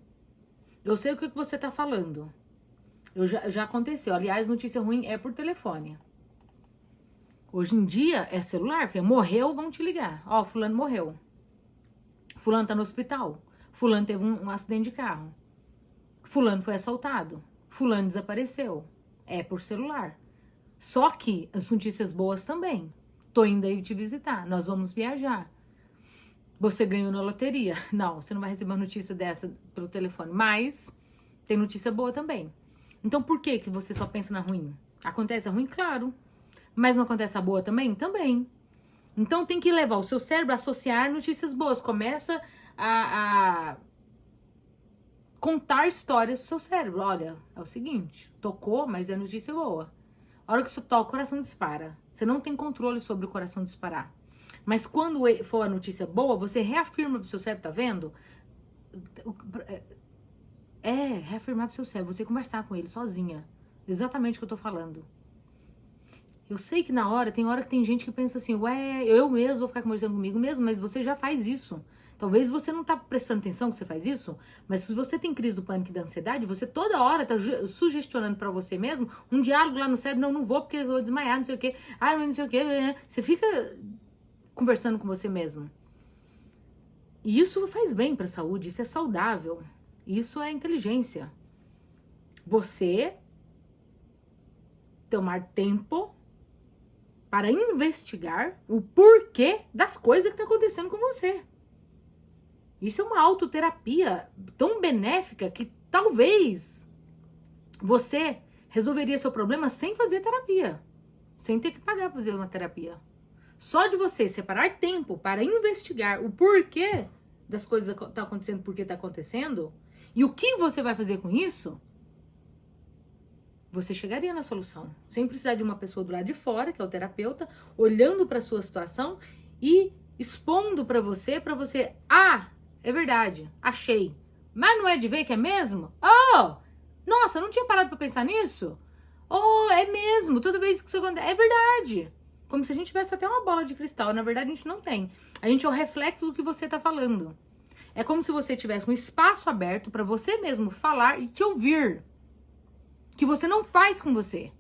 Eu sei o que você tá falando. Já aconteceu. Aliás, notícia ruim é por telefone. Hoje em dia é celular, filha. Morreu, vão te ligar. Ó, fulano morreu. Fulano tá no hospital. Fulano teve um acidente de carro. Fulano foi assaltado. Fulano desapareceu. É por celular. Só que as notícias boas também. Tô indo aí te visitar. Nós vamos viajar. Você ganhou na loteria. Não, você não vai receber uma notícia dessa pelo telefone. Mas tem notícia boa também. Então por que você só pensa na ruim? Acontece a ruim? Claro. Mas não acontece a boa também? Também. Então tem que levar o seu cérebro a associar notícias boas. Começa a contar histórias pro seu cérebro. Olha, é o seguinte, tocou, mas é notícia boa. A hora que você toca, o coração dispara. Você não tem controle sobre o coração disparar. Mas quando for a notícia boa, você reafirma pro seu cérebro, tá vendo? Reafirmar pro seu cérebro, você conversar com ele sozinha. Exatamente o que eu tô falando. Eu sei que tem hora que tem gente que pensa assim, ué, eu mesmo vou ficar conversando comigo mesmo, mas você já faz isso. Talvez você não tá prestando atenção que você faz isso, mas se você tem crise do pânico e da ansiedade, você toda hora tá sugestionando pra você mesmo um diálogo lá no cérebro, não vou porque eu vou desmaiar, não sei o quê, não sei o quê. Você fica conversando com você mesmo. E isso faz bem pra saúde, isso é saudável, isso é inteligência. Você tomar tempo para investigar o porquê das coisas que tá acontecendo com você. Isso é uma autoterapia tão benéfica que talvez você resolveria seu problema sem fazer terapia. Sem ter que pagar para fazer uma terapia. Só de você separar tempo para investigar o porquê das coisas que estão acontecendo, por que está acontecendo, e o que você vai fazer com isso, você chegaria na solução. Sem precisar de uma pessoa do lado de fora, que é o terapeuta, olhando para a sua situação e expondo para você, é verdade, achei. Mas não é de ver que é mesmo? Oh, nossa, não tinha parado pra pensar nisso? Oh, é mesmo, toda vez que isso acontece, é verdade. Como se a gente tivesse até uma bola de cristal, na verdade a gente não tem. A gente é o reflexo do que você tá falando. É como se você tivesse um espaço aberto pra você mesmo falar e te ouvir. Que você não faz com você.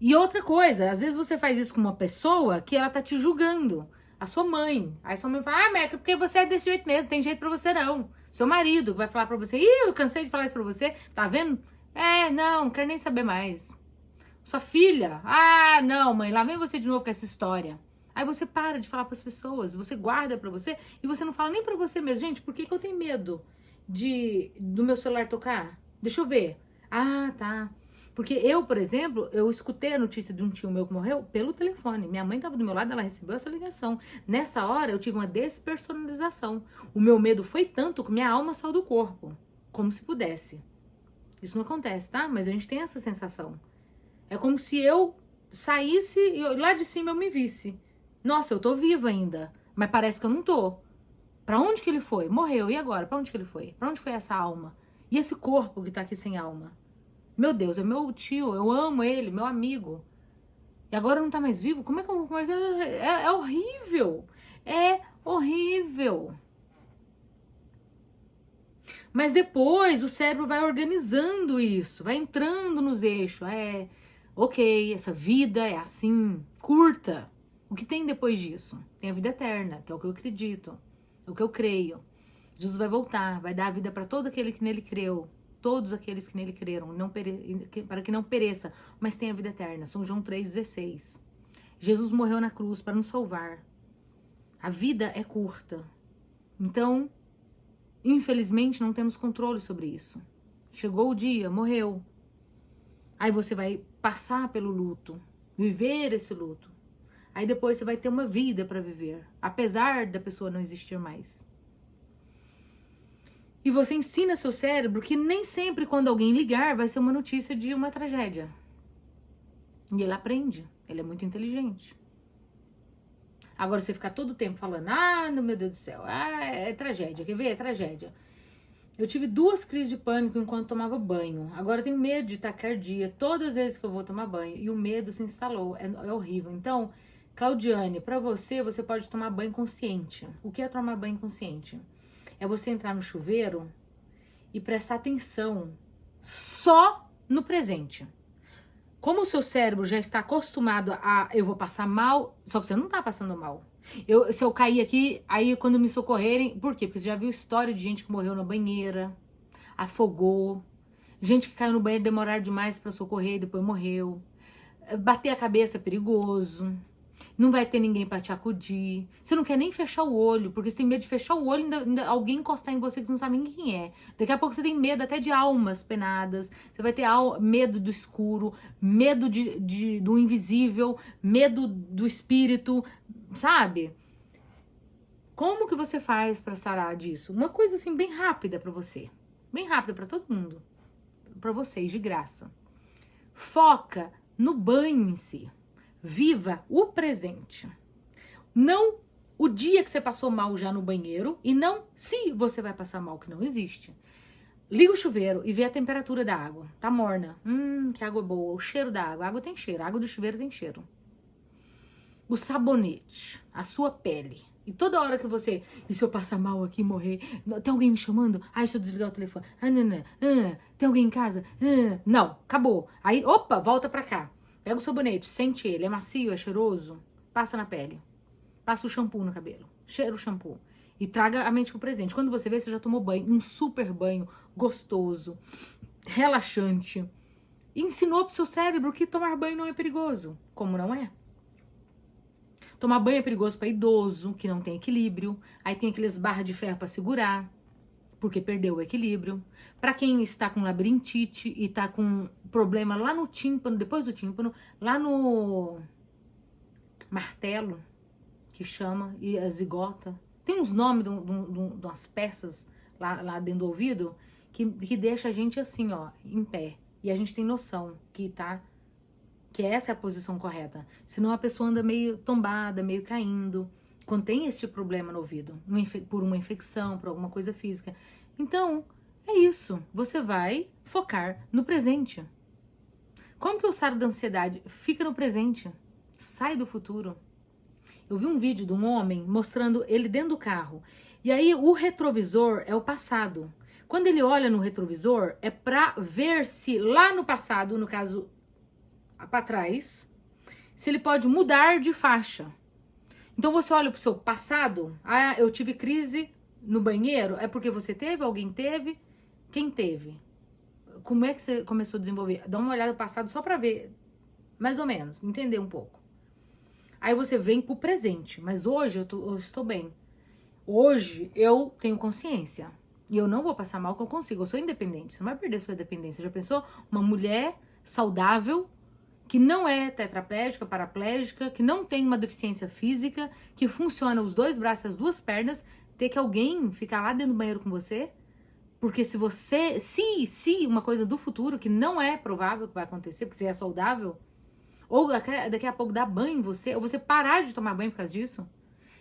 E outra coisa, às vezes você faz isso com uma pessoa que ela tá te julgando. A sua mãe. Aí sua mãe fala, Meca, porque você é desse jeito mesmo, tem jeito pra você não. Seu marido vai falar pra você, eu cansei de falar isso pra você, tá vendo? Não quero nem saber mais. Sua filha, não, mãe, lá vem você de novo com essa história. Aí você para de falar para as pessoas, você guarda para você e você não fala nem para você mesmo. Gente, por que eu tenho medo do meu celular tocar? Deixa eu ver. Ah, tá. Porque eu, por exemplo, eu escutei a notícia de um tio meu que morreu pelo telefone. Minha mãe estava do meu lado, ela recebeu essa ligação. Nessa hora, eu tive uma despersonalização. O meu medo foi tanto que minha alma saiu do corpo, como se pudesse. Isso não acontece, tá? Mas a gente tem essa sensação. É como se eu saísse e lá de cima eu me visse. Nossa, eu tô viva ainda, mas parece que eu não tô. Pra onde que ele foi? Morreu. E agora? Pra onde que ele foi? Pra onde foi essa alma? E esse corpo que tá aqui sem alma? Meu Deus, é meu tio, eu amo ele, meu amigo. E agora não tá mais vivo? Como é que eu vou conversar? É horrível. É horrível. Mas depois o cérebro vai organizando isso, vai entrando nos eixos. Ok, essa vida é assim, curta. O que tem depois disso? Tem a vida eterna, que é o que eu acredito, é o que eu creio. Jesus vai voltar, vai dar a vida para todo aquele que nele creu, todos aqueles que nele creram, para que não pereça, mas tenha a vida eterna. São João 3,16. Jesus morreu na cruz para nos salvar. A vida é curta. Então, infelizmente, não temos controle sobre isso. Chegou o dia, morreu. Aí você vai passar pelo luto, viver esse luto. Aí depois você vai ter uma vida para viver, apesar da pessoa não existir mais. E você ensina seu cérebro que nem sempre quando alguém ligar vai ser uma notícia de uma tragédia. E ele aprende, ele é muito inteligente. Agora você ficar todo o tempo falando, meu Deus do céu, é tragédia, quer ver? É tragédia. Eu tive 2 crises de pânico enquanto tomava banho. Agora eu tenho medo de taquicardia todas as vezes que eu vou tomar banho. E o medo se instalou, é horrível. Então, Claudiane, pra você pode tomar banho consciente. O que é tomar banho consciente? É você entrar no chuveiro e prestar atenção só no presente. Como o seu cérebro já está acostumado eu vou passar mal, só que você não tá passando mal. Se eu cair aqui, aí quando me socorrerem, por quê? Porque você já viu história de gente que morreu na banheira, afogou, gente que caiu no banheiro, demoraram demais para socorrer e depois morreu. Bater a cabeça é perigoso. Não vai ter ninguém para te acudir. Você não quer nem fechar o olho, porque você tem medo de fechar o olho e ainda alguém encostar em você que você não sabe nem quem é. Daqui a pouco você tem medo até de almas penadas. Você vai ter medo do escuro, medo do invisível, medo do espírito, sabe? Como que você faz para sarar disso? Uma coisa assim bem rápida para você. Bem rápida para todo mundo. Para vocês, de graça. Foca no banho em si. Viva o presente. Não o dia que você passou mal já no banheiro e não se você vai passar mal, que não existe. Liga o chuveiro e vê a temperatura da água. Tá morna. Que água boa. O cheiro da água. A água tem cheiro. A água do chuveiro tem cheiro. O sabonete. A sua pele. E toda hora que você... E se eu passar mal aqui e morrer? Tem alguém me chamando? Deixa eu desligar o telefone. Tem alguém em casa? Não, acabou. Aí, opa, volta pra cá. Pega o sabonete, sente ele, é macio, é cheiroso, passa na pele. Passa o shampoo no cabelo, cheira o shampoo. E traga a mente pro presente. Quando você vê, você já tomou banho, um super banho gostoso, relaxante. E ensinou pro seu cérebro que tomar banho não é perigoso. Como não é? Tomar banho é perigoso para idoso, que não tem equilíbrio. Aí tem aqueles barras de ferro para segurar, porque perdeu o equilíbrio. Para quem está com labirintite e tá com problema lá no tímpano, depois do tímpano, lá no martelo, que chama, e a zigota. Tem uns nomes de umas peças lá dentro do ouvido que deixa a gente assim, ó, em pé. E a gente tem noção que essa é a posição correta. Senão a pessoa anda meio tombada, meio caindo, quando tem esse problema no ouvido, por uma infecção, por alguma coisa física. Então, é isso. Você vai focar no presente. Como que eu saio da ansiedade? Fica no presente. Sai do futuro. Eu vi um vídeo de um homem mostrando ele dentro do carro. E aí o retrovisor é o passado. Quando ele olha no retrovisor, é pra ver se lá no passado, no caso, para trás, se ele pode mudar de faixa. Então você olha pro seu passado, eu tive crise no banheiro, é porque você teve, alguém teve, quem teve? Como é que você começou a desenvolver? Dá uma olhada no passado só pra ver, mais ou menos, entender um pouco. Aí você vem pro presente. Mas hoje eu estou bem. Hoje eu tenho consciência. E eu não vou passar mal que eu consigo. Eu sou independente. Você não vai perder sua independência. Já pensou? Uma mulher saudável, que não é tetraplégica, paraplégica, que não tem uma deficiência física, que funciona os dois braços e as duas pernas, ter que alguém ficar lá dentro do banheiro com você. Porque se você, se uma coisa do futuro, que não é provável que vai acontecer, porque você é saudável, ou daqui a pouco dar banho em você, ou você parar de tomar banho por causa disso,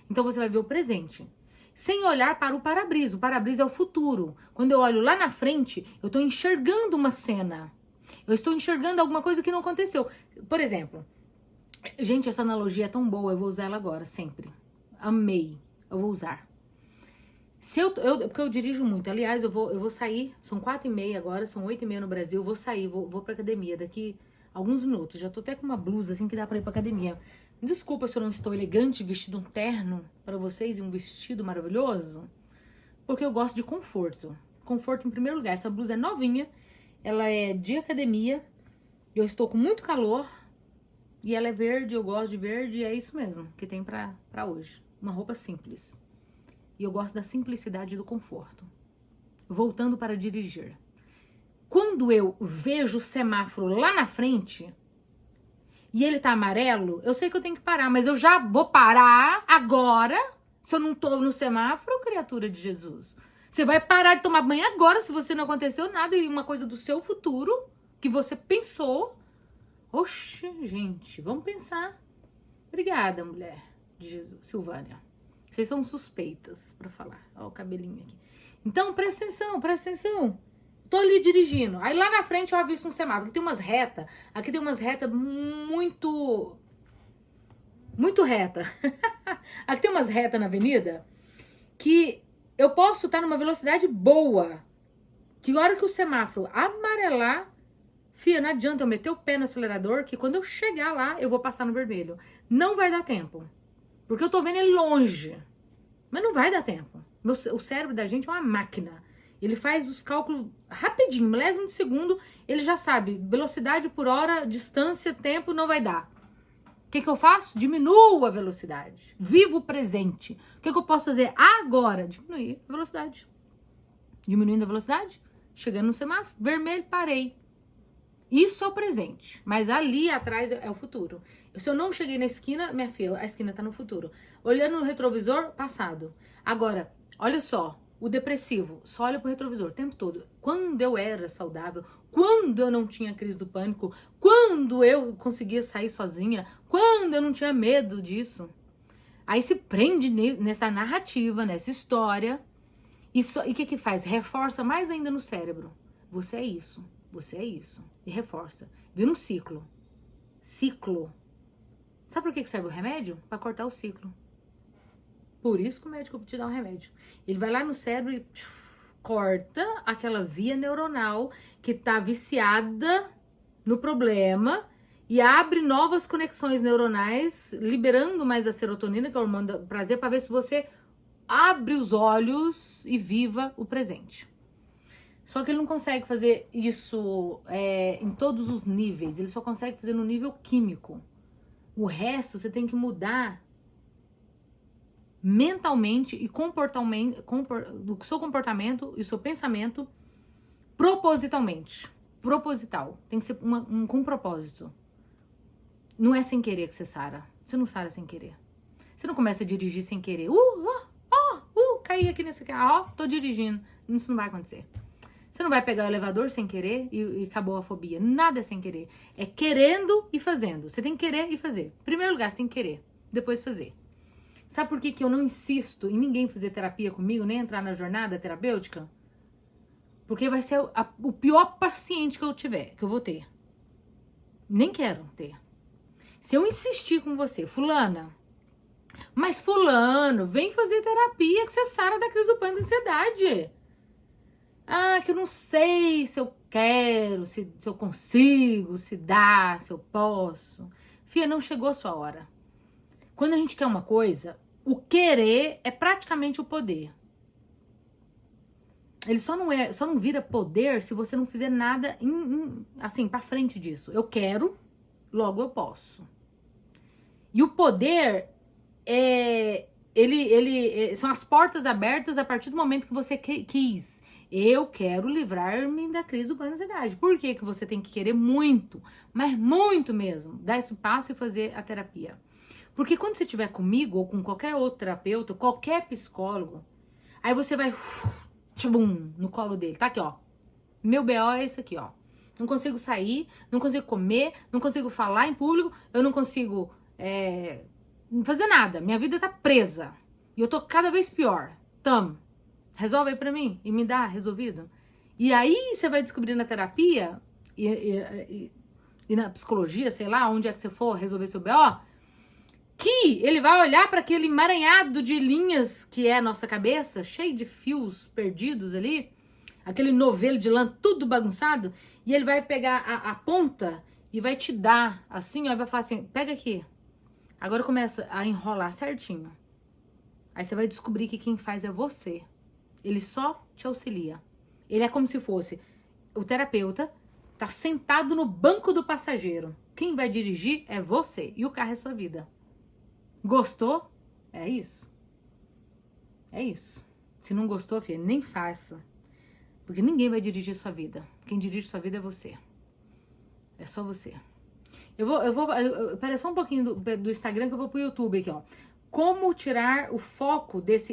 então você vai ver o presente. Sem olhar para o para-brisa. O para-brisa é o futuro. Quando eu olho lá na frente, eu estou enxergando uma cena. Eu estou enxergando alguma coisa que não aconteceu. Por exemplo, gente, essa analogia é tão boa, eu vou usar ela agora, sempre. Amei, eu vou usar. Porque eu dirijo muito. Aliás, eu vou sair, são 4h30 agora, são 8h30 no Brasil, eu vou sair, vou pra academia daqui a alguns minutos. Já tô até com uma blusa assim que dá pra ir pra academia. Desculpa se eu não estou elegante, vestido um terno para vocês e um vestido maravilhoso, porque eu gosto de conforto. Conforto em primeiro lugar. Essa blusa é novinha, ela é de academia, eu estou com muito calor e ela é verde, eu gosto de verde e é isso mesmo que tem pra hoje. Uma roupa simples. E eu gosto da simplicidade e do conforto. Voltando para dirigir. Quando eu vejo o semáforo lá na frente e ele tá amarelo, eu sei que eu tenho que parar, mas eu já vou parar agora, se eu não tô no semáforo, criatura de Jesus. Você vai parar de tomar banho agora, se você não aconteceu nada, e uma coisa do seu futuro, que você pensou. Oxe, gente, vamos pensar. Obrigada, mulher de Jesus, Silvânia. Vocês são suspeitas pra falar. Ó o cabelinho aqui. Então, presta atenção, presta atenção. Tô ali dirigindo. Aí lá na frente eu avisto um semáforo. Aqui tem umas retas. Aqui tem umas retas muito reta. Aqui tem umas retas na avenida que eu posso estar numa velocidade boa. Que a hora que o semáforo amarelar, fia, não adianta eu meter o pé no acelerador, que quando eu chegar lá, eu vou passar no vermelho. Não vai dar tempo. Porque eu tô vendo ele longe. Mas não vai dar tempo. O cérebro da gente é uma máquina. Ele faz os cálculos rapidinho, milésimo de segundo, ele já sabe. Velocidade por hora, distância, tempo, não vai dar. O que eu faço? Diminuo a velocidade. Vivo o presente. O que eu posso fazer agora? Diminuir a velocidade. Diminuindo a velocidade, chegando no semáforo, vermelho, parei. Isso é o presente, mas ali atrás é o futuro. Se eu não cheguei na esquina, minha filha, a esquina tá no futuro. Olhando no retrovisor, passado. Agora, olha só, o depressivo só olha pro retrovisor o tempo todo. Quando eu era saudável, quando eu não tinha crise do pânico, quando eu conseguia sair sozinha, quando eu não tinha medo disso. Aí se prende nessa narrativa, nessa história. E o que faz? Reforça mais ainda no cérebro. Você é isso. Você é isso. E reforça. Vira um ciclo. Ciclo. Sabe por que serve o remédio? Para cortar o ciclo. Por isso que o médico te dá um remédio. Ele vai lá no cérebro e corta aquela via neuronal que tá viciada no problema e abre novas conexões neuronais, liberando mais a serotonina, que é o hormônio do prazer, para ver se você abre os olhos e viva o presente. Só que ele não consegue fazer isso em todos os níveis. Ele só consegue fazer no nível químico. O resto você tem que mudar mentalmente e comportalmente, do seu comportamento e o seu pensamento propositalmente. Proposital. Tem que ser com propósito. Não é sem querer que você sara. Você não sara sem querer. Você não começa a dirigir sem querer. Caí aqui nesse carro. Tô dirigindo. Isso não vai acontecer. Você não vai pegar o elevador sem querer e acabou a fobia. Nada é sem querer. É querendo e fazendo. Você tem que querer e fazer. Em primeiro lugar, você tem que querer. Depois fazer. Sabe por que eu não insisto em ninguém fazer terapia comigo, nem entrar na jornada terapêutica? Porque vai ser o pior paciente que eu vou ter. Nem quero ter. Se eu insistir com você, fulana, mas fulano, vem fazer terapia que você sara da crise do pânico e ansiedade. Ah, que eu não sei se eu quero, se eu consigo, se dá, se eu posso. Fia, não chegou a sua hora. Quando a gente quer uma coisa, o querer é praticamente o poder. Ele só não vira poder se você não fizer nada assim, pra frente disso. Eu quero, logo eu posso. E o poder são as portas abertas a partir do momento que você quis. Eu quero livrar-me da crise do pânico de ansiedade. Por que que você tem que querer muito, mas muito mesmo, dar esse passo e fazer a terapia? Porque quando você estiver comigo ou com qualquer outro terapeuta, qualquer psicólogo, aí você vai tchum, no colo dele. Tá aqui, ó. Meu BO é esse aqui, ó. Não consigo sair, não consigo comer, não consigo falar em público, eu não consigo fazer nada. Minha vida tá presa. E eu tô cada vez pior. Resolve aí pra mim e me dá resolvido. E aí você vai descobrir na terapia e na psicologia, sei lá, onde é que você for resolver seu BO, que ele vai olhar para aquele emaranhado de linhas que é a nossa cabeça, cheio de fios perdidos ali, aquele novelo de lã tudo bagunçado, e ele vai pegar a ponta e vai te dar assim, ó, vai falar assim, pega aqui. Agora começa a enrolar certinho. Aí você vai descobrir que quem faz é você. Ele só te auxilia. Ele é como se fosse o terapeuta, tá sentado no banco do passageiro. Quem vai dirigir é você e o carro é sua vida. Gostou? É isso. É isso. Se não gostou, filha, nem faça. Porque ninguém vai dirigir sua vida. Quem dirige sua vida é você. É só você. Pera só um pouquinho do Instagram que eu vou pro YouTube aqui, ó. Como tirar o foco dessa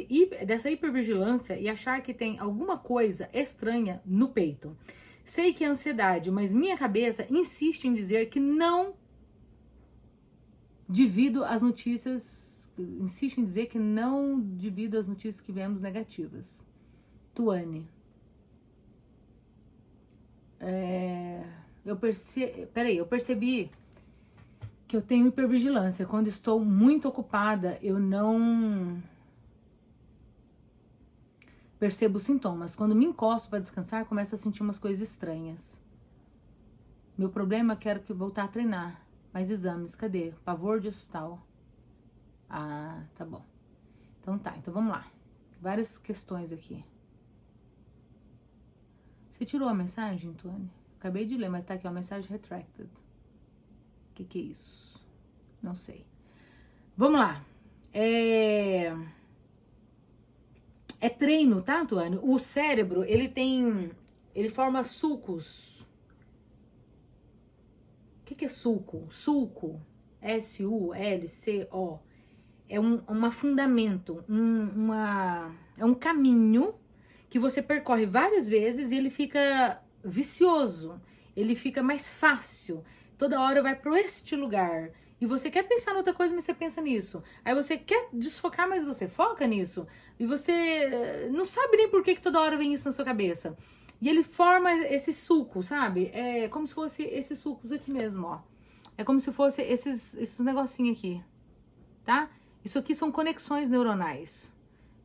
hipervigilância e achar que tem alguma coisa estranha no peito. Sei que é ansiedade, mas minha cabeça insiste em dizer que não divido as notícias. Insiste em dizer que não divido as notícias que vemos negativas. Tuane. Eu percebi que eu tenho hipervigilância. Quando estou muito ocupada, eu não percebo os sintomas. Quando me encosto para descansar, começo a sentir umas coisas estranhas. Meu problema é que quero voltar a treinar. Mas exames, cadê? Pavor de hospital. Ah, tá bom. Então tá, então vamos lá. Várias questões aqui. Você tirou a mensagem, Tuane? Acabei de ler, mas tá aqui, ó, mensagem retracted. O que é isso? Não sei. Vamos lá. É treino, tá, Tuane? O cérebro, ele forma sulcos. O que é sulco? Sulco, S-U-L-C-O. É um afundamento, é um caminho que você percorre várias vezes e ele fica vicioso, ele fica mais fácil. Toda hora vai para este lugar. E você quer pensar em outra coisa, mas você pensa nisso. Aí você quer desfocar, mas você foca nisso. E você não sabe nem por que toda hora vem isso na sua cabeça. E ele forma esse suco, sabe? É como se fosse esses sucos aqui mesmo, ó. É como se fosse esses negocinhos aqui, tá? Isso aqui são conexões neuronais.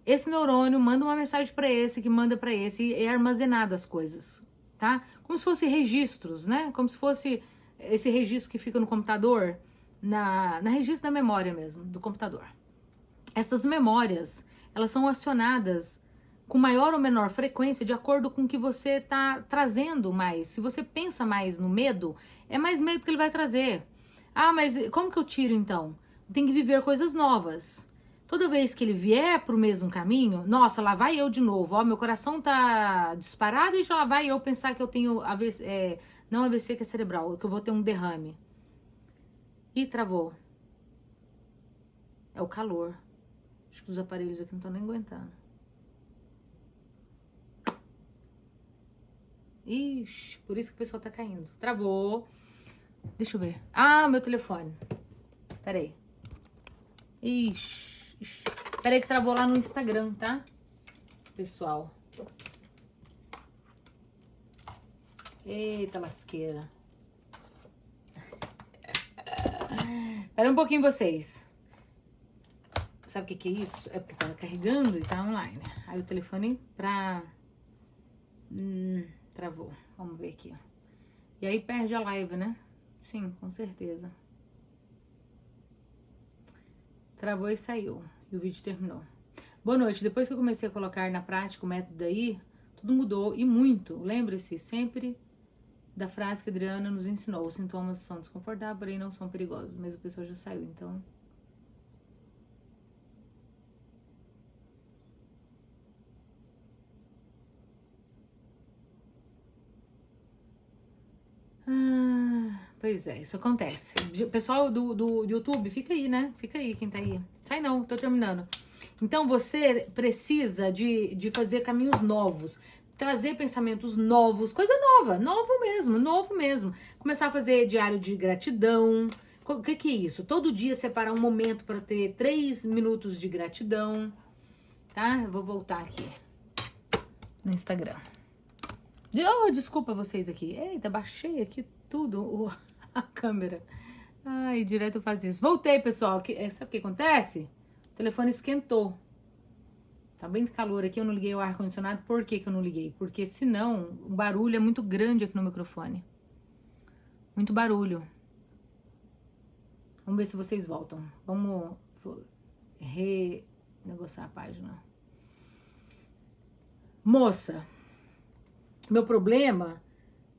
Esse neurônio manda uma mensagem para esse, que manda para esse, e é armazenado as coisas, tá? Como se fosse registros, né? Como se fosse esse registro que fica no computador, na registro da memória mesmo, do computador. Essas memórias, elas são acionadas com maior ou menor frequência de acordo com o que você tá trazendo mais. Se você pensa mais no medo, é mais medo que ele vai trazer. Ah, mas como que eu tiro então? Tem que viver coisas novas. Toda vez que ele vier pro mesmo caminho, nossa, lá vai eu de novo, ó, meu coração tá disparado e já lá vai eu pensar que eu tenho AVC, não AVC que é cerebral, que eu vou ter um derrame. Ih, travou. É o calor. Acho que os aparelhos aqui não estão nem aguentando. Ixi, por isso que o pessoal tá caindo. Travou. Deixa eu ver. Ah, meu telefone. Peraí. Ixi. Peraí que travou lá no Instagram, tá? Pessoal. Eita lasqueira. Pera um pouquinho vocês. Sabe o que é isso? É porque tava carregando e tá online. Aí o telefone travou. Vamos ver aqui. E aí perde a live, né? Sim, com certeza. Travou e saiu. E o vídeo terminou. Boa noite. Depois que eu comecei a colocar na prática o método aí, tudo mudou e muito. Lembre-se sempre da frase que a Adriana nos ensinou. Os sintomas são desconfortáveis, porém não são perigosos. Mas a pessoa já saiu, então Pois é, isso acontece. Pessoal do YouTube, fica aí, né? Fica aí, quem tá aí. Sai não, tô terminando. Então, você precisa de fazer caminhos novos. Trazer pensamentos novos, coisa nova, novo mesmo. Começar a fazer diário de gratidão. O que é isso? Todo dia separar um momento para ter 3 minutos de gratidão, tá? Eu vou voltar aqui no Instagram. Oh, desculpa vocês aqui. Eita, baixei aqui tudo, a câmera. Ai, direto faz isso. Voltei, pessoal. Sabe o que acontece? O telefone esquentou. Tá bem calor aqui, eu não liguei o ar-condicionado. Por que que eu não liguei? Porque senão o barulho é muito grande aqui no microfone. Muito barulho. Vamos ver se vocês voltam. Vamos renegociar a página. Moça, meu problema,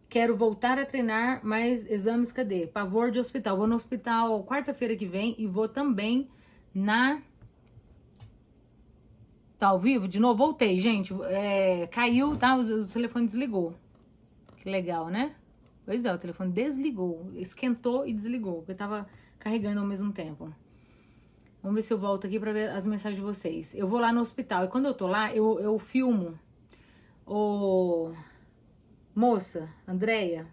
quero voltar a treinar, mas exames cadê? Pavor de hospital. Vou no hospital quarta-feira que vem e vou também na... Tá ao vivo? De novo, voltei, gente. Caiu, tá? O telefone desligou. Que legal, né? Pois é, o telefone desligou. Esquentou e desligou, porque tava carregando ao mesmo tempo. Vamos ver se eu volto aqui pra ver as mensagens de vocês. Eu vou lá no hospital e quando eu tô lá, eu filmo. Moça, Andréia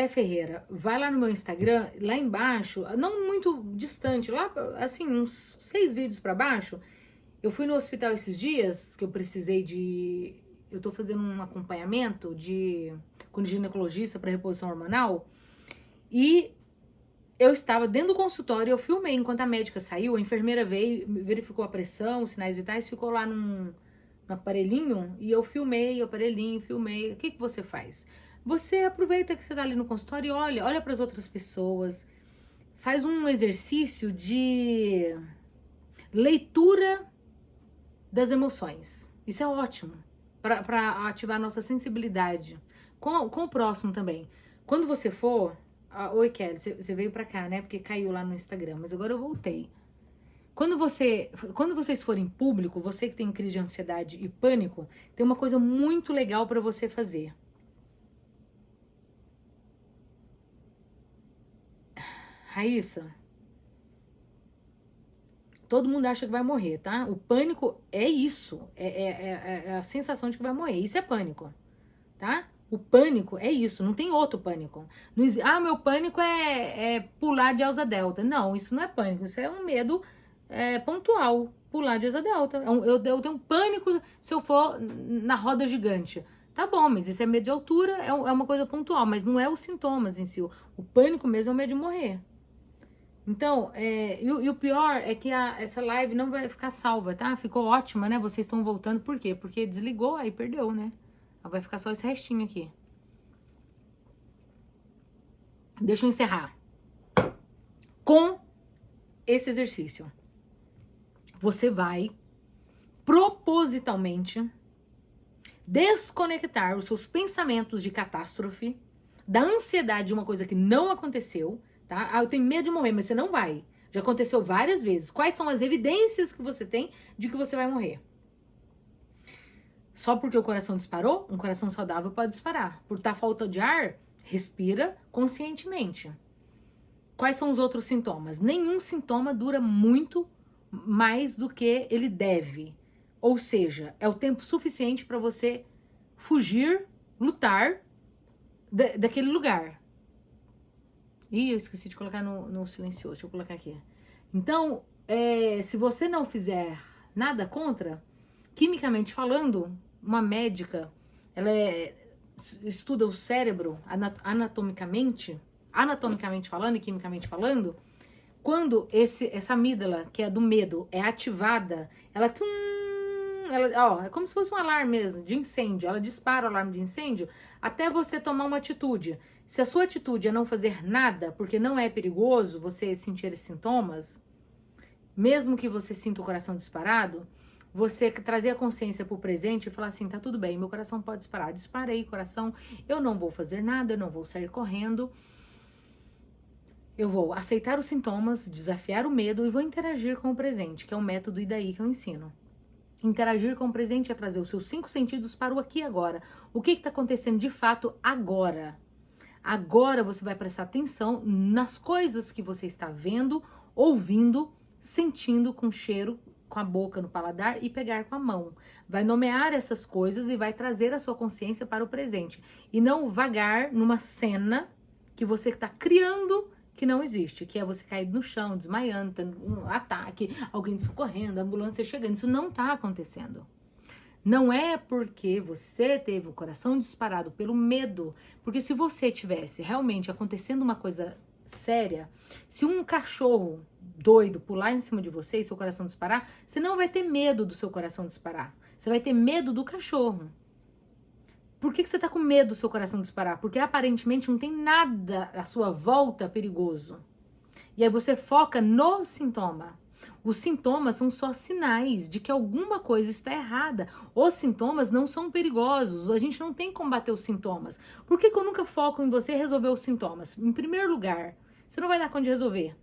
Ferreira, vai lá no meu Instagram, lá embaixo, não muito distante, lá assim, uns 6 vídeos pra baixo. Eu fui no hospital esses dias, que eu precisei de... Eu tô fazendo um acompanhamento com ginecologista para reposição hormonal. E eu estava dentro do consultório, eu filmei enquanto a médica saiu, a enfermeira veio, verificou a pressão, os sinais vitais, ficou lá no aparelhinho, e eu filmei o aparelhinho, filmei. O que você faz? Você aproveita que você tá ali no consultório e olha para as outras pessoas, faz um exercício de leitura das emoções. Isso é ótimo para ativar a nossa sensibilidade com o próximo também. Quando você for... Oi, Kelly, você veio pra cá, né? Porque caiu lá no Instagram, mas agora eu voltei. Quando vocês forem em público, você que tem crise de ansiedade e pânico, tem uma coisa muito legal pra você fazer. Raíssa, todo mundo acha que vai morrer, tá? O pânico é isso. É a sensação de que vai morrer. Isso é pânico, tá? O pânico é isso, não tem outro pânico. Não, meu pânico é pular de asa delta. Não, isso não é pânico, isso é um medo pontual, pular de asa delta. Eu tenho pânico se eu for na roda gigante. Tá bom, mas isso é medo de altura, é uma coisa pontual, mas não é os sintomas em si. O pânico mesmo é o medo de morrer. Então, e o pior é que essa live não vai ficar salva, tá? Ficou ótima, né? Vocês estão voltando, por quê? Porque desligou, aí perdeu, né? Vai ficar só esse restinho aqui. Deixa eu encerrar com esse exercício. Você vai propositalmente desconectar os seus pensamentos de catástrofe, da ansiedade de uma coisa que não aconteceu, tá? Eu tenho medo de morrer, mas você não vai. Já aconteceu várias vezes. Quais são as evidências que você tem de que você vai morrer? Só porque o coração disparou, um coração saudável pode disparar. Por estar falta de ar, respira conscientemente. Quais são os outros sintomas? Nenhum sintoma dura muito mais do que ele deve. Ou seja, é o tempo suficiente para você fugir, lutar daquele lugar. Ih, eu esqueci de colocar no silencioso. Deixa eu colocar aqui. Então, se você não fizer nada contra, quimicamente falando, uma médica, ela estuda o cérebro anatomicamente falando e quimicamente falando. Quando essa amígdala, que é do medo, é ativada, ela é como se fosse um alarme mesmo, de incêndio. Ela dispara o alarme de incêndio até você tomar uma atitude. Se a sua atitude é não fazer nada, porque não é perigoso você sentir esses sintomas, mesmo que você sinta o coração disparado, você trazer a consciência pro presente e falar assim, tá tudo bem, meu coração pode disparar. Disparei, coração, eu não vou fazer nada, eu não vou sair correndo. Eu vou aceitar os sintomas, desafiar o medo e vou interagir com o presente, que é o método IDAI que eu ensino. Interagir com o presente é trazer os seus 5 sentidos para o aqui e agora. O que está acontecendo de fato agora? Agora você vai prestar atenção nas coisas que você está vendo, ouvindo, sentindo com cheiro, com a boca no paladar e pegar com a mão. Vai nomear essas coisas e vai trazer a sua consciência para o presente. E não vagar numa cena que você está criando que não existe, que é você cair no chão, desmaiando, tendo um ataque, alguém te socorrendo, a ambulância chegando. Isso não está acontecendo. Não é porque você teve o coração disparado pelo medo, porque se você tivesse realmente acontecendo uma coisa séria, se um cachorro doido pular em cima de você e seu coração disparar, você não vai ter medo do seu coração disparar, você vai ter medo do cachorro. Por que você tá com medo do seu coração disparar? Porque aparentemente não tem nada à sua volta perigoso. E aí você foca no sintoma. Os sintomas são só sinais de que alguma coisa está errada. Os sintomas não são perigosos. A gente não tem que combater os sintomas. Por que eu nunca foco em você resolver os sintomas? Em primeiro lugar, você não vai dar conta de resolver.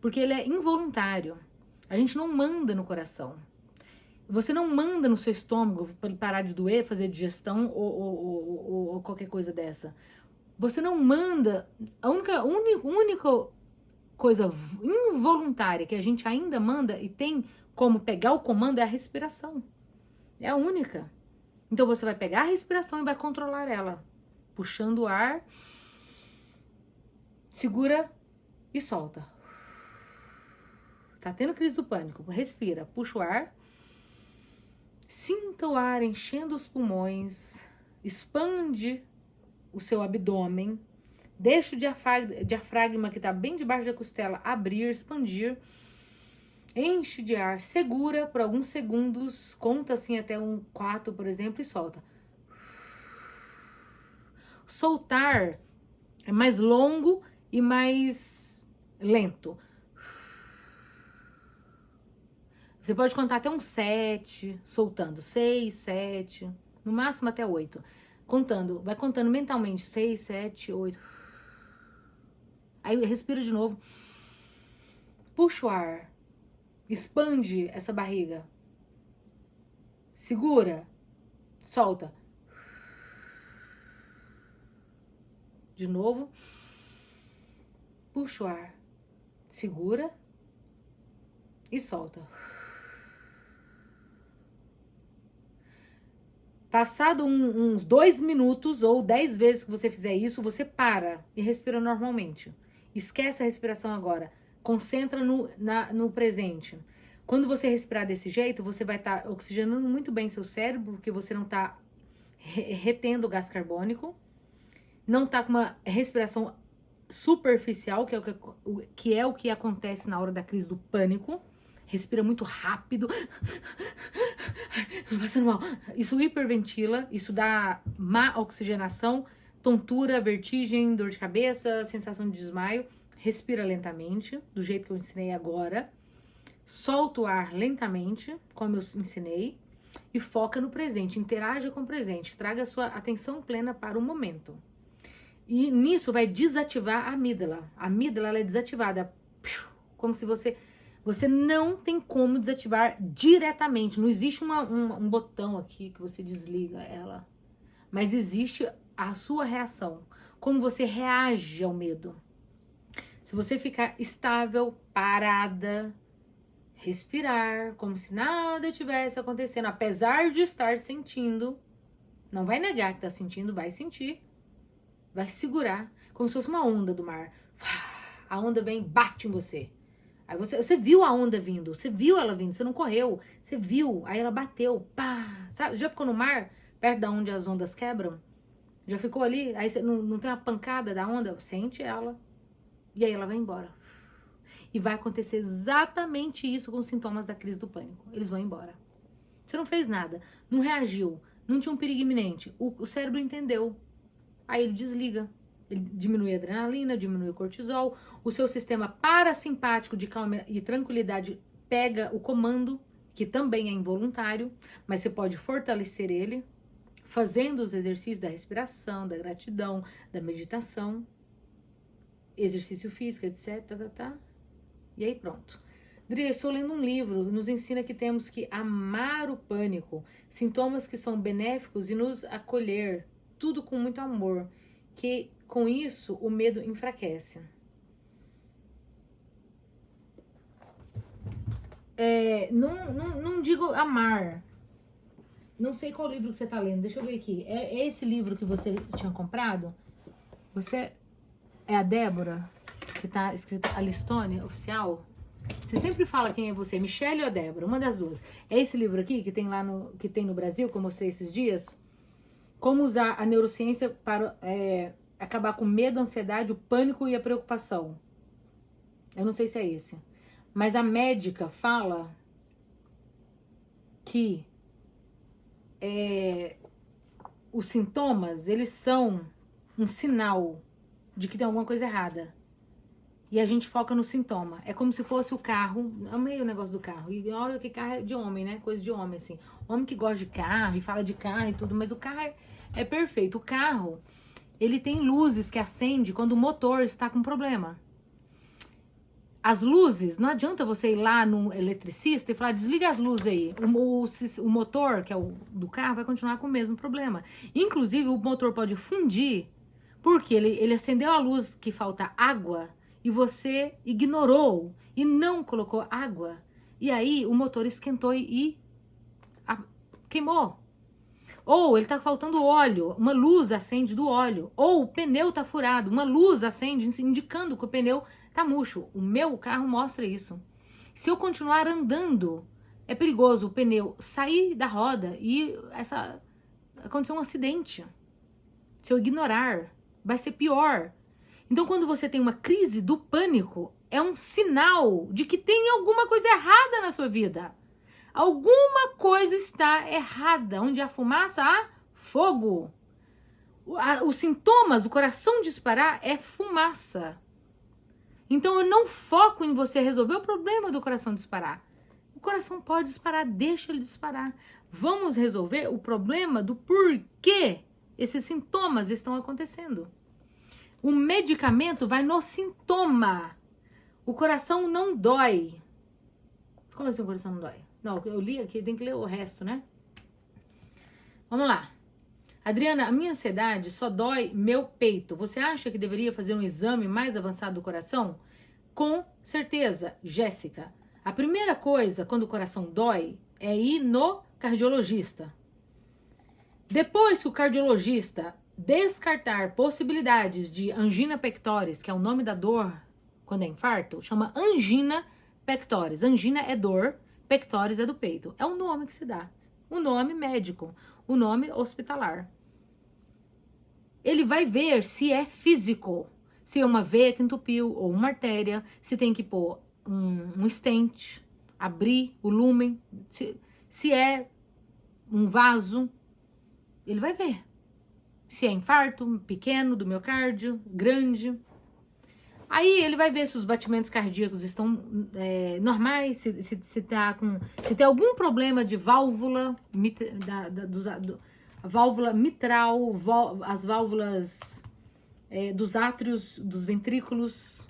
Porque ele é involuntário. A gente não manda no coração. Você não manda no seu estômago para ele parar de doer, fazer digestão ou qualquer coisa dessa. Você não manda. A única coisa involuntária que a gente ainda manda e tem como pegar o comando é a respiração. É a única. Então você vai pegar a respiração e vai controlar ela. Puxando o ar, segura e solta. Tá tendo crise do pânico? Respira, puxa o ar. Sinta o ar enchendo os pulmões, expande o seu abdômen, deixa o diafragma que está bem debaixo da costela abrir, expandir, enche de ar, segura por alguns segundos, conta assim até 4, por exemplo, e solta. Soltar é mais longo e mais lento. Você pode contar até 7, soltando 6, 7, no máximo até 8. Contando, vai contando mentalmente 6, 7, 8. Aí respira de novo. Puxa o ar. Expande essa barriga. Segura. Solta. De novo. Puxa o ar. Segura. E solta. Passado uns 2 minutos ou 10 vezes que você fizer isso, você para e respira normalmente. Esquece a respiração agora. Concentra no presente. Quando você respirar desse jeito, você vai estar oxigenando muito bem seu cérebro, porque você não está retendo gás carbônico. Não está com uma respiração superficial, que é o que acontece na hora da crise do pânico. Respira muito rápido. Passando mal. Isso hiperventila, isso dá má oxigenação, tontura, vertigem, dor de cabeça, sensação de desmaio. Respira lentamente, do jeito que eu ensinei agora. Solta o ar lentamente, como eu ensinei. E foca no presente, interaja com o presente. Traga a sua atenção plena para o momento. E nisso vai desativar a amígdala. A amígdala ela é desativada. Como se você não tem como desativar diretamente. Não existe um botão aqui que você desliga ela. Mas existe a sua reação. Como você reage ao medo. Se você ficar estável, parada, respirar, como se nada tivesse acontecendo, apesar de estar sentindo, não vai negar que está sentindo, vai sentir. Vai segurar, como se fosse uma onda do mar. A onda vem e bate em você. Aí você viu a onda vindo, você viu ela vindo, você não correu, você viu, aí ela bateu, pá, sabe? Já ficou no mar, perto da onde as ondas quebram? Já ficou ali, aí você não tem uma pancada da onda? Sente ela, e aí ela vai embora. E vai acontecer exatamente isso com os sintomas da crise do pânico, eles vão embora. Você não fez nada, não reagiu, não tinha um perigo iminente, o cérebro entendeu, aí ele desliga. Ele diminui a adrenalina, diminui o cortisol, o seu sistema parasimpático de calma e tranquilidade pega o comando, que também é involuntário, mas você pode fortalecer ele, fazendo os exercícios da respiração, da gratidão, da meditação, exercício físico, etc. E aí pronto. Dri, estou lendo um livro, nos ensina que temos que amar o pânico, sintomas que são benéficos e nos acolher, tudo com muito amor. que com isso o medo enfraquece. Não digo amar. Não sei qual livro que você tá lendo. Deixa eu ver aqui. É esse livro que você tinha comprado? Você é a Débora? Que tá escrito Alistone, oficial? Você sempre fala quem é você, Michelle ou a Débora? Uma das duas. É esse livro aqui que tem lá que tem no Brasil, que eu mostrei esses dias? Como usar a neurociência para acabar com o medo, a ansiedade, o pânico e a preocupação. Eu não sei se é esse. Mas a médica fala que os sintomas, eles são um sinal de que tem alguma coisa errada. E a gente foca no sintoma. É como se fosse o carro. Amei o negócio do carro. E olha que carro é de homem, né? Coisa de homem, assim. Homem que gosta de carro e fala de carro e tudo. Mas o carro é perfeito. O carro, ele tem luzes que acende quando o motor está com problema. As luzes, não adianta você ir lá no eletricista e falar, desliga as luzes aí. O motor, que é o do carro, vai continuar com o mesmo problema. Inclusive, o motor pode fundir, porque ele acendeu a luz que falta água e você ignorou e não colocou água. E aí, o motor esquentou e queimou. Ou ele tá faltando óleo, uma luz acende do óleo. Ou o pneu tá furado, uma luz acende indicando que o pneu tá murcho. O meu carro mostra isso. Se eu continuar andando, é perigoso o pneu sair da roda e acontecer um acidente. Se eu ignorar, vai ser pior. Então, quando você tem uma crise do pânico, é um sinal de que tem alguma coisa errada na sua vida. Alguma coisa está errada. Onde há fumaça, há fogo. Os sintomas, o coração disparar, é fumaça. Então, eu não foco em você resolver o problema do coração disparar. O coração pode disparar, deixa ele disparar. Vamos resolver o problema do porquê esses sintomas estão acontecendo. O medicamento vai no sintoma. O coração não dói. Como assim o coração não dói? Não, eu li aqui, tem que ler o resto, né? Vamos lá. Adriana, a minha ansiedade só dói meu peito. Você acha que deveria fazer um exame mais avançado do coração? Com certeza, Jéssica. A primeira coisa, quando o coração dói, é ir no cardiologista. Depois que o cardiologista descartar possibilidades de angina pectoris, que é o nome da dor quando é infarto, chama angina pectoris. Angina é dor, pectoris é do peito. É o nome que se dá. O nome médico, o nome hospitalar. Ele vai ver se é físico, se é uma veia que entupiu ou uma artéria, se tem que pôr um stent, abrir o lúmen, se é um vaso, ele vai ver. Se é infarto, pequeno, do miocárdio, grande. Aí ele vai ver se os batimentos cardíacos estão normais, se tem algum problema de válvula, válvula mitral, as válvulas dos átrios, dos ventrículos.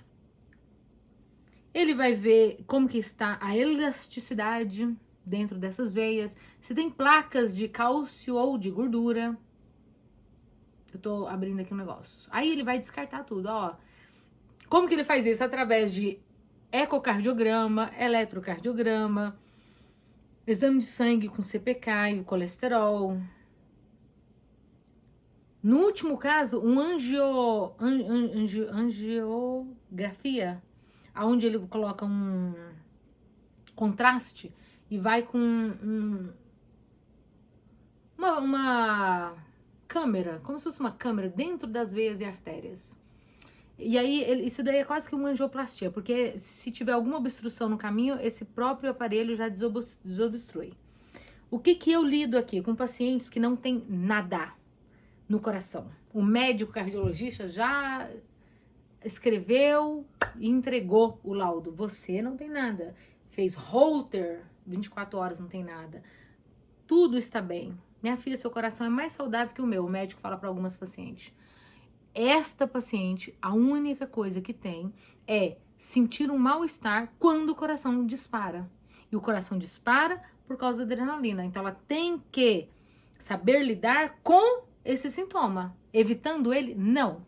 Ele vai ver como que está a elasticidade dentro dessas veias, se tem placas de cálcio ou de gordura. Eu tô abrindo aqui um negócio. Aí ele vai descartar tudo, ó. Como que ele faz isso? Através de ecocardiograma, eletrocardiograma, exame de sangue com CPK e o colesterol. No último caso, um angiografia, onde ele coloca um contraste e vai com uma câmera, como se fosse uma câmera dentro das veias e artérias. E aí, isso daí é quase que uma angioplastia, porque se tiver alguma obstrução no caminho, esse próprio aparelho já desobstrui. O que eu lido aqui com pacientes que não tem nada no coração? O médico cardiologista já escreveu e entregou o laudo. Você não tem nada. Fez Holter, 24 horas, não tem nada. Tudo está bem. Minha filha, seu coração é mais saudável que o meu, o médico fala para algumas pacientes. Esta paciente, a única coisa que tem é sentir um mal-estar quando o coração dispara. E o coração dispara por causa da adrenalina. Então, ela tem que saber lidar com esse sintoma. Evitando ele? Não.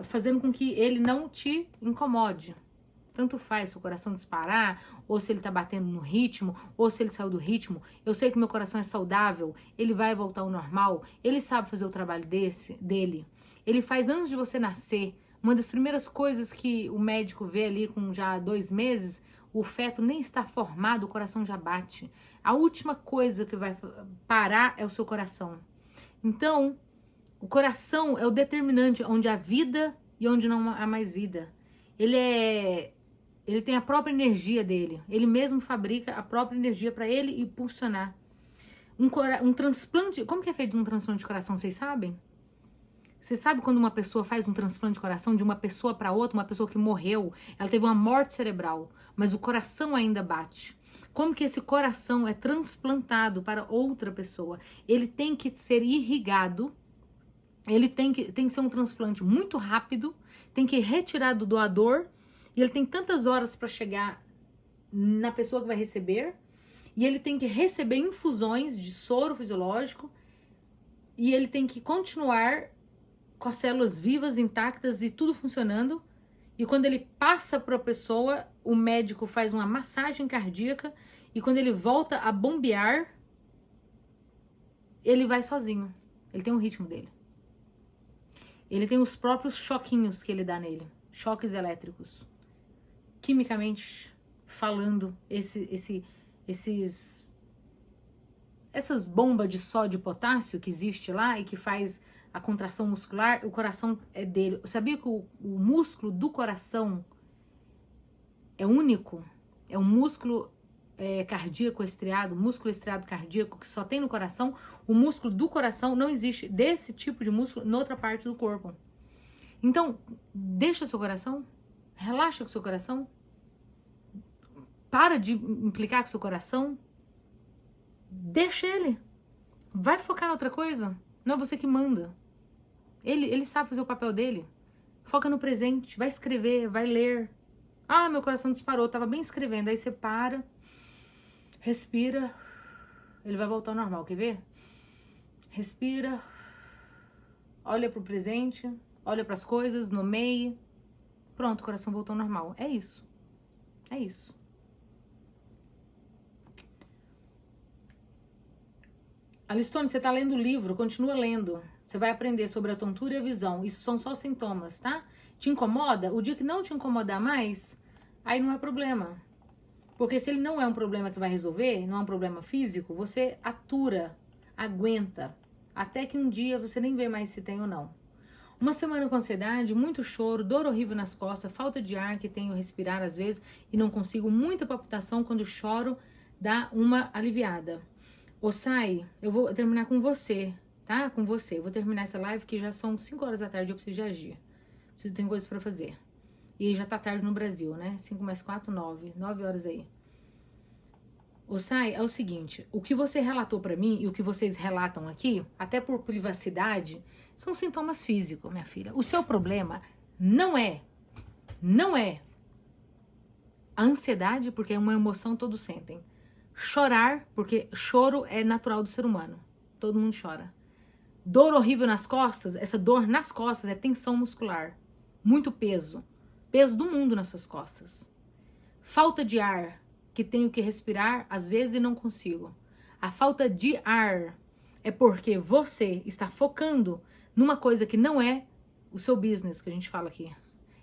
Fazendo com que ele não te incomode. Tanto faz se o coração disparar, ou se ele tá batendo no ritmo, ou se ele saiu do ritmo. Eu sei que meu coração é saudável, ele vai voltar ao normal, ele sabe fazer o trabalho dele. Ele faz antes de você nascer. Uma das primeiras coisas que o médico vê ali com já 2 meses, o feto nem está formado, o coração já bate. A última coisa que vai parar é o seu coração. Então, o coração é o determinante onde há vida e onde não há mais vida. Ele tem a própria energia dele. Ele mesmo fabrica a própria energia para ele impulsionar. Um transplante... Como que é feito um transplante de coração, vocês sabem? Você sabe quando uma pessoa faz um transplante de coração de uma pessoa para outra, uma pessoa que morreu, ela teve uma morte cerebral, mas o coração ainda bate. Como que esse coração é transplantado para outra pessoa? Ele tem que ser irrigado, ele tem que ser um transplante muito rápido, tem que retirar do doador, e ele tem tantas horas para chegar na pessoa que vai receber, e ele tem que receber infusões de soro fisiológico, e ele tem que continuar com as células vivas, intactas e tudo funcionando. E quando ele passa para a pessoa, o médico faz uma massagem cardíaca e quando ele volta a bombear, ele vai sozinho. Ele tem um ritmo dele. Ele tem os próprios choquinhos que ele dá nele. Choques elétricos. Quimicamente falando, essas bombas de sódio e potássio que existe lá e que faz a contração muscular, o coração é dele. Sabia que o músculo do coração é único? É um músculo cardíaco estriado, músculo estriado cardíaco que só tem no coração. O músculo do coração não existe desse tipo de músculo em outra parte do corpo. Então, deixa seu coração, relaxa com seu coração, para de implicar com seu coração, deixa ele. Vai focar em outra coisa. Não é você que manda. Ele sabe fazer o papel dele. Foca no presente. Vai escrever, vai ler. Ah, meu coração disparou. Tava bem escrevendo. Aí você para. Respira. Ele vai voltar ao normal. Quer ver? Respira. Olha pro presente. Olha pras coisas. Nomeie. Pronto, o coração voltou ao normal. É isso. É isso. Alistone, você tá lendo o livro. Continua lendo. Você vai aprender sobre a tontura e a visão. Isso são só sintomas, tá? Te incomoda? O dia que não te incomodar mais, aí não é problema. Porque se ele não é um problema que vai resolver, não é um problema físico, você atura, aguenta. Até que um dia você nem vê mais se tem ou não. Uma semana com ansiedade, muito choro, dor horrível nas costas, falta de ar que tenho respirar às vezes e não consigo, muita palpitação quando choro, dá uma aliviada. Sai, eu vou terminar com você. Tá? Com você. Eu vou terminar essa live que já são 5 horas da tarde, eu preciso de agir. Tem coisas pra fazer. E já tá tarde no Brasil, né? 5 mais 4, 9. 9 horas aí. Sai, é o seguinte, o que você relatou pra mim e o que vocês relatam aqui, até por privacidade, são sintomas físicos, minha filha. O seu problema não é a ansiedade, porque é uma emoção, todos sentem. Chorar, porque choro é natural do ser humano. Todo mundo chora. Dor horrível nas costas, essa dor nas costas é tensão muscular. Muito peso. Peso do mundo nas suas costas. Falta de ar, que tenho que respirar às vezes e não consigo. A falta de ar é porque você está focando numa coisa que não é o seu business, que a gente fala aqui.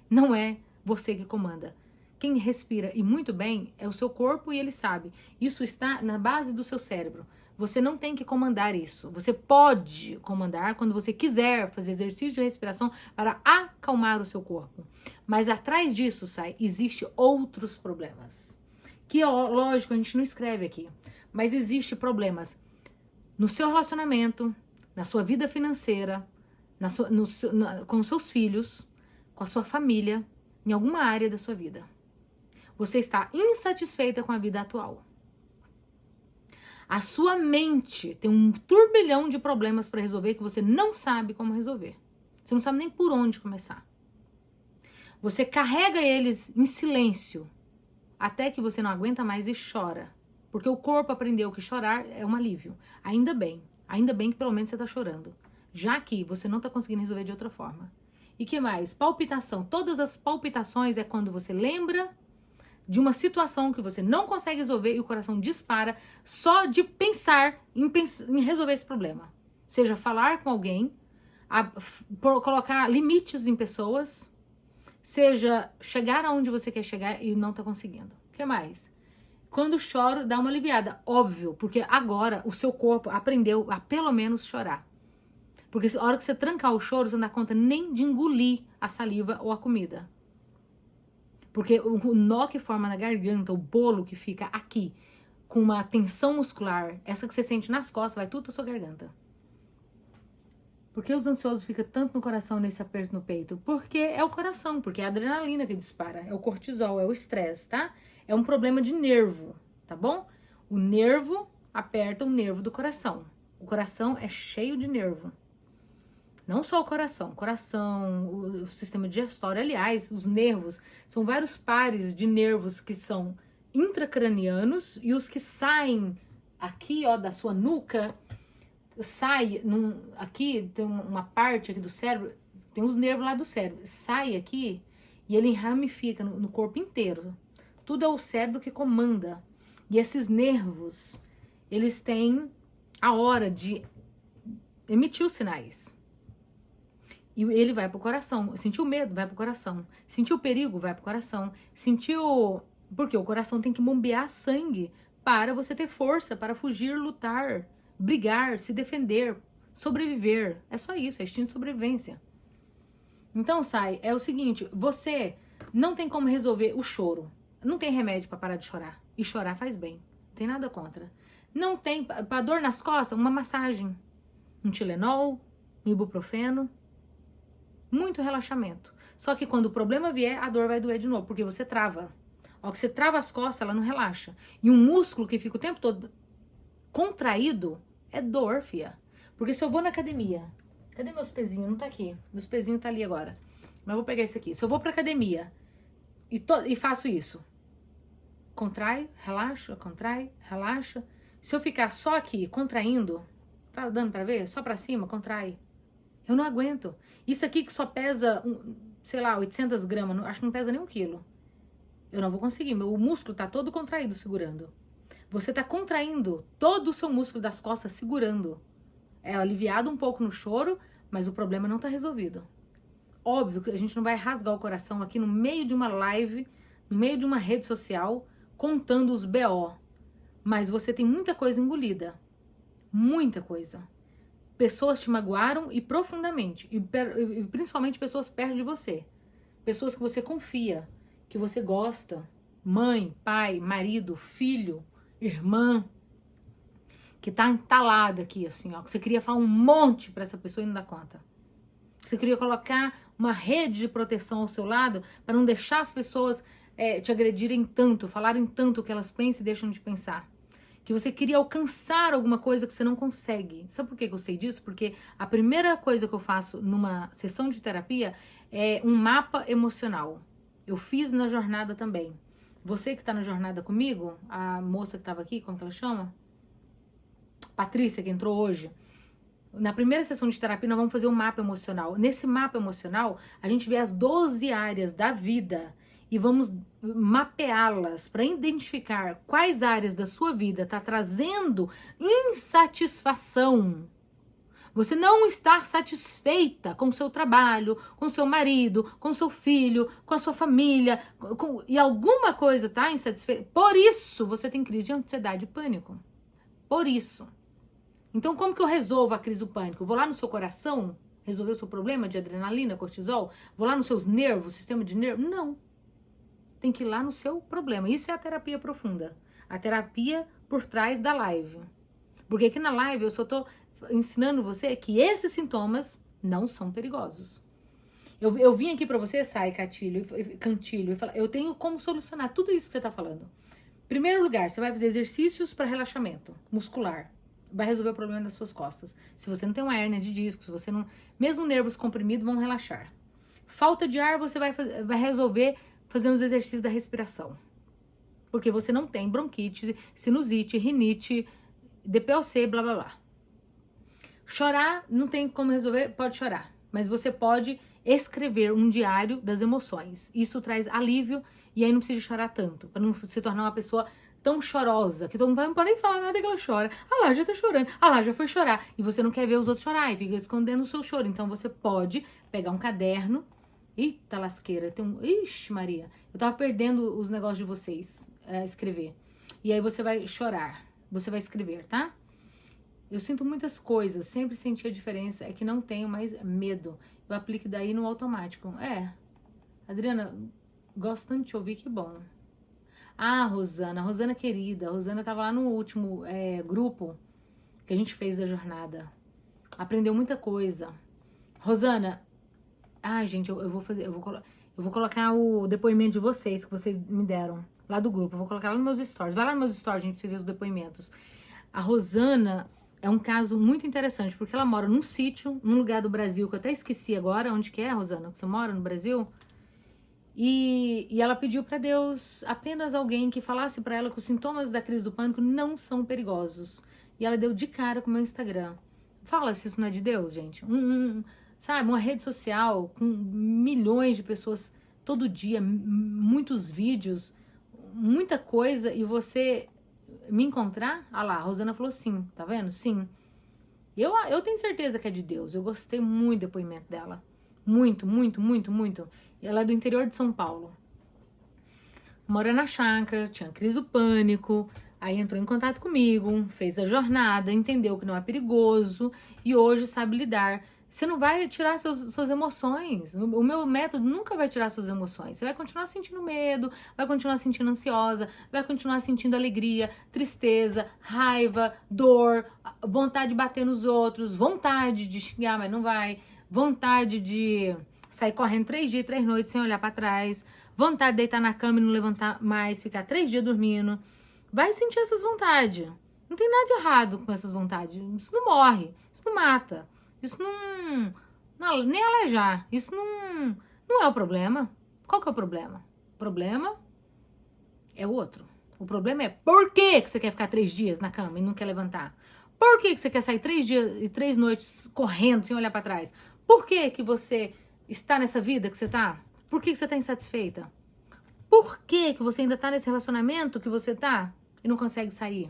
Não é você que comanda. Quem respira e muito bem é o seu corpo e ele sabe. Isso está na base do seu cérebro. Você não tem que comandar isso. Você pode comandar quando você quiser fazer exercício de respiração para acalmar o seu corpo. Mas atrás disso, existe outros problemas. Que, lógico, a gente não escreve aqui. Mas existe problemas no seu relacionamento, na sua vida financeira, com os seus filhos, com a sua família, em alguma área da sua vida. Você está insatisfeita com a vida atual. A sua mente tem um turbilhão de problemas para resolver que você não sabe como resolver. Você não sabe nem por onde começar. Você carrega eles em silêncio até que você não aguenta mais e chora. Porque o corpo aprendeu que chorar é um alívio. Ainda bem que pelo menos você está chorando. já que você não tá conseguindo resolver de outra forma. E que mais? Palpitação. Todas as palpitações é quando você lembra de uma situação que você não consegue resolver e o coração dispara só de pensar em resolver esse problema. Seja falar com alguém, colocar limites em pessoas, seja chegar aonde você quer chegar e não tá conseguindo. O que mais? Quando choro, dá uma aliviada. Óbvio, porque agora o seu corpo aprendeu a pelo menos chorar. Porque a hora que você trancar o choro, você não dá conta nem de engolir a saliva ou a comida. Porque o nó que forma na garganta, o bolo que fica aqui, com uma tensão muscular, essa que você sente nas costas, vai tudo pra sua garganta. Por que os ansiosos ficam tanto no coração nesse aperto no peito? Porque é o coração, porque é a adrenalina que dispara, é o cortisol, é o estresse, tá? É um problema de nervo, tá bom? O nervo aperta o nervo do coração. O coração é cheio de nervo. Não só o coração, o sistema digestório, aliás, os nervos, são vários pares de nervos que são intracranianos e os que saem aqui, ó, da sua nuca, aqui tem uma parte aqui do cérebro, tem os nervos lá do cérebro, sai aqui e ele ramifica no corpo inteiro. Tudo é o cérebro que comanda. E esses nervos, eles têm a hora de emitir os sinais. E ele vai pro coração. Sentiu medo, vai pro coração. Sentiu perigo, vai pro coração. Porque o coração tem que bombear sangue para você ter força, para fugir, lutar, brigar, se defender, sobreviver. É só isso, é instinto de sobrevivência. Então, Sai, é o seguinte, você não tem como resolver o choro. Não tem remédio para parar de chorar. E chorar faz bem. Não tem nada contra. Não tem, para dor nas costas, uma massagem. Um Tilenol, um ibuprofeno. Muito relaxamento. Só que quando o problema vier, a dor vai doer de novo, porque você trava. Ao que você trava as costas, ela não relaxa. E um músculo que fica o tempo todo contraído é dor, fia. Porque se eu vou na academia, cadê meus pezinhos? Não tá aqui. Meus pezinhos tá ali agora. Mas eu vou pegar esse aqui. Se eu vou pra academia e faço isso, contrai, relaxa, contrai, relaxa. Se eu ficar só aqui contraindo, tá dando pra ver? Só pra cima, contrai. Eu não aguento. Isso aqui que só pesa, sei lá, 800 gramas, acho que não pesa nem 1 quilo. Eu não vou conseguir, o músculo tá todo contraído segurando. Você tá contraindo todo o seu músculo das costas segurando. É aliviado um pouco no choro, mas o problema não tá resolvido. Óbvio que a gente não vai rasgar o coração aqui no meio de uma live, no meio de uma rede social, contando os BO. Mas você tem muita coisa engolida. Muita coisa. Pessoas te magoaram e profundamente. E principalmente pessoas perto de você. Pessoas que você confia, que você gosta. Mãe, pai, marido, filho, irmã. Que tá entalada aqui, assim, ó. Que você queria falar um monte pra essa pessoa e não dá conta. Que você queria colocar uma rede de proteção ao seu lado para não deixar as pessoas te agredirem tanto, falarem tanto o que elas pensam e deixam de pensar. Que você queria alcançar alguma coisa que você não consegue. Sabe por que eu sei disso? Porque a primeira coisa que eu faço numa sessão de terapia é um mapa emocional. Eu fiz na jornada também. Você que tá na jornada comigo, a moça que tava aqui, como que ela chama? Patrícia, que entrou hoje. Na primeira sessão de terapia, nós vamos fazer um mapa emocional. Nesse mapa emocional, a gente vê as 12 áreas da vida e vamos mapeá-las para identificar quais áreas da sua vida está trazendo insatisfação. Você não está satisfeita com o seu trabalho, com o seu marido, com o seu filho, com a sua família, e alguma coisa está insatisfeita. Por isso, você tem crise de ansiedade e pânico. Por isso. Então, como que eu resolvo a crise do pânico? Eu vou lá no seu coração resolver o seu problema de adrenalina, cortisol? Vou lá nos seus nervos, sistema de nervo? Não. Tem que ir lá no seu problema. Isso é a terapia profunda. A terapia por trás da live. Porque aqui na live eu só tô ensinando você que esses sintomas não são perigosos. Eu vim aqui pra você, Sai, Cantilho, e falar, eu tenho como solucionar tudo isso que você tá falando. Em primeiro lugar, você vai fazer exercícios para relaxamento muscular. Vai resolver o problema das suas costas. Se você não tem uma hérnia de disco, se você não... Mesmo nervos comprimidos vão relaxar. Falta de ar, você vai resolver fazendo os exercícios da respiração. Porque você não tem bronquite, sinusite, rinite, DPOC, blá blá blá. Chorar não tem como resolver, pode chorar. Mas você pode escrever um diário das emoções. Isso traz alívio e aí não precisa chorar tanto. Para não se tornar uma pessoa tão chorosa, que todo mundo não pode nem falar nada que ela chora. Ah lá, já tá chorando. Ah lá, já foi chorar. E você não quer ver os outros chorar e fica escondendo o seu choro. Então você pode pegar um caderno. Eita lasqueira, tem um... Ixi Maria, eu tava perdendo os negócios de vocês, escrever. E aí você vai chorar, você vai escrever, tá? Eu sinto muitas coisas, sempre senti a diferença, é que não tenho mais medo. Eu aplico daí no automático. Adriana, gosto tanto de te ouvir, que bom. Ah, Rosana querida, a Rosana tava lá no último grupo que a gente fez da jornada. Aprendeu muita coisa. Rosana, gente, eu vou colocar o depoimento de vocês, que vocês me deram, lá do grupo. Eu vou colocar lá nos meus stories. Vai lá nos meus stories, gente, pra você ver os depoimentos. A Rosana é um caso muito interessante, porque ela mora num sítio, num lugar do Brasil, que eu até esqueci agora, onde que é, Rosana? Que você mora no Brasil? E ela pediu para Deus apenas alguém que falasse para ela que os sintomas da crise do pânico não são perigosos. E ela deu de cara com o meu Instagram. Fala se isso não é de Deus, gente. Sabe, uma rede social com milhões de pessoas todo dia, muitos vídeos, muita coisa, e você me encontrar? Ah lá, a Rosana falou sim, tá vendo? Sim. Eu tenho certeza que é de Deus. Eu gostei muito do depoimento dela. Muito, muito, muito, muito. Ela é do interior de São Paulo. Mora na chácara, tinha crise do pânico, aí entrou em contato comigo, fez a jornada, entendeu que não é perigoso e hoje sabe lidar. Você não vai tirar suas emoções. O meu método nunca vai tirar suas emoções. Você vai continuar sentindo medo, vai continuar sentindo ansiosa, vai continuar sentindo alegria, tristeza, raiva, dor, vontade de bater nos outros, vontade de xingar, mas não vai, vontade de sair correndo 3 dias e 3 noites sem olhar pra trás, vontade de deitar na cama e não levantar mais, ficar 3 dias dormindo. Vai sentir essas vontades. Não tem nada de errado com essas vontades. Isso não morre, isso não mata. Isso não nem alejar. Isso não é o problema. Qual que é o problema? O problema é o outro. O problema é por que você quer ficar 3 dias na cama e não quer levantar? Por que você quer sair 3 dias e 3 noites correndo sem olhar pra trás? Por que você está nessa vida que você tá? Por que você tá insatisfeita? Por que você ainda tá nesse relacionamento que você tá e não consegue sair?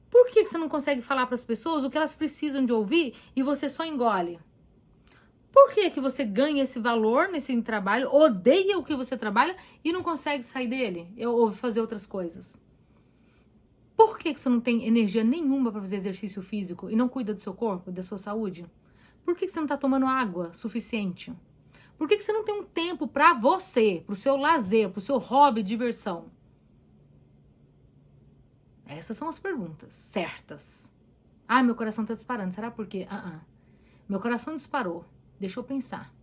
Por que você não consegue falar para as pessoas o que elas precisam de ouvir e você só engole? Por que você ganha esse valor nesse trabalho, odeia o que você trabalha e não consegue sair dele ou fazer outras coisas? Por que você não tem energia nenhuma para fazer exercício físico e não cuida do seu corpo, da sua saúde? Por que você não está tomando água suficiente? Por que você não tem um tempo para você, para o seu lazer, para o seu hobby, diversão? Essas são as perguntas certas. Ah, meu coração tá disparando. Será por quê? Meu coração disparou. Deixa eu pensar.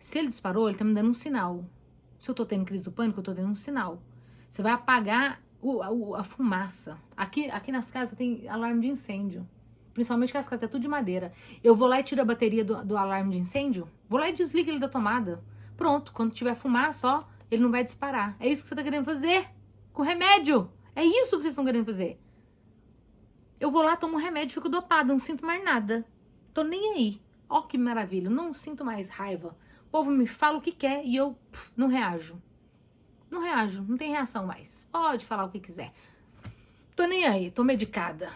Se ele disparou, ele tá me dando um sinal. Se eu tô tendo crise do pânico, eu tô tendo um sinal. Você vai apagar a fumaça. Aqui nas casas tem alarme de incêndio. Principalmente que as casas é tudo de madeira. Eu vou lá e tiro a bateria do alarme de incêndio. Vou lá e desligo ele da tomada. Pronto, quando tiver fumaça, ó, ele não vai disparar. É isso que você tá querendo fazer com remédio. É isso que vocês estão querendo fazer. Eu vou lá, tomo um remédio, fico dopada, não sinto mais nada. Tô nem aí. Ó que maravilha, não sinto mais raiva. O povo me fala o que quer e eu não reajo. Não reajo, não tem reação mais. Pode falar o que quiser. Tô nem aí, tô medicada.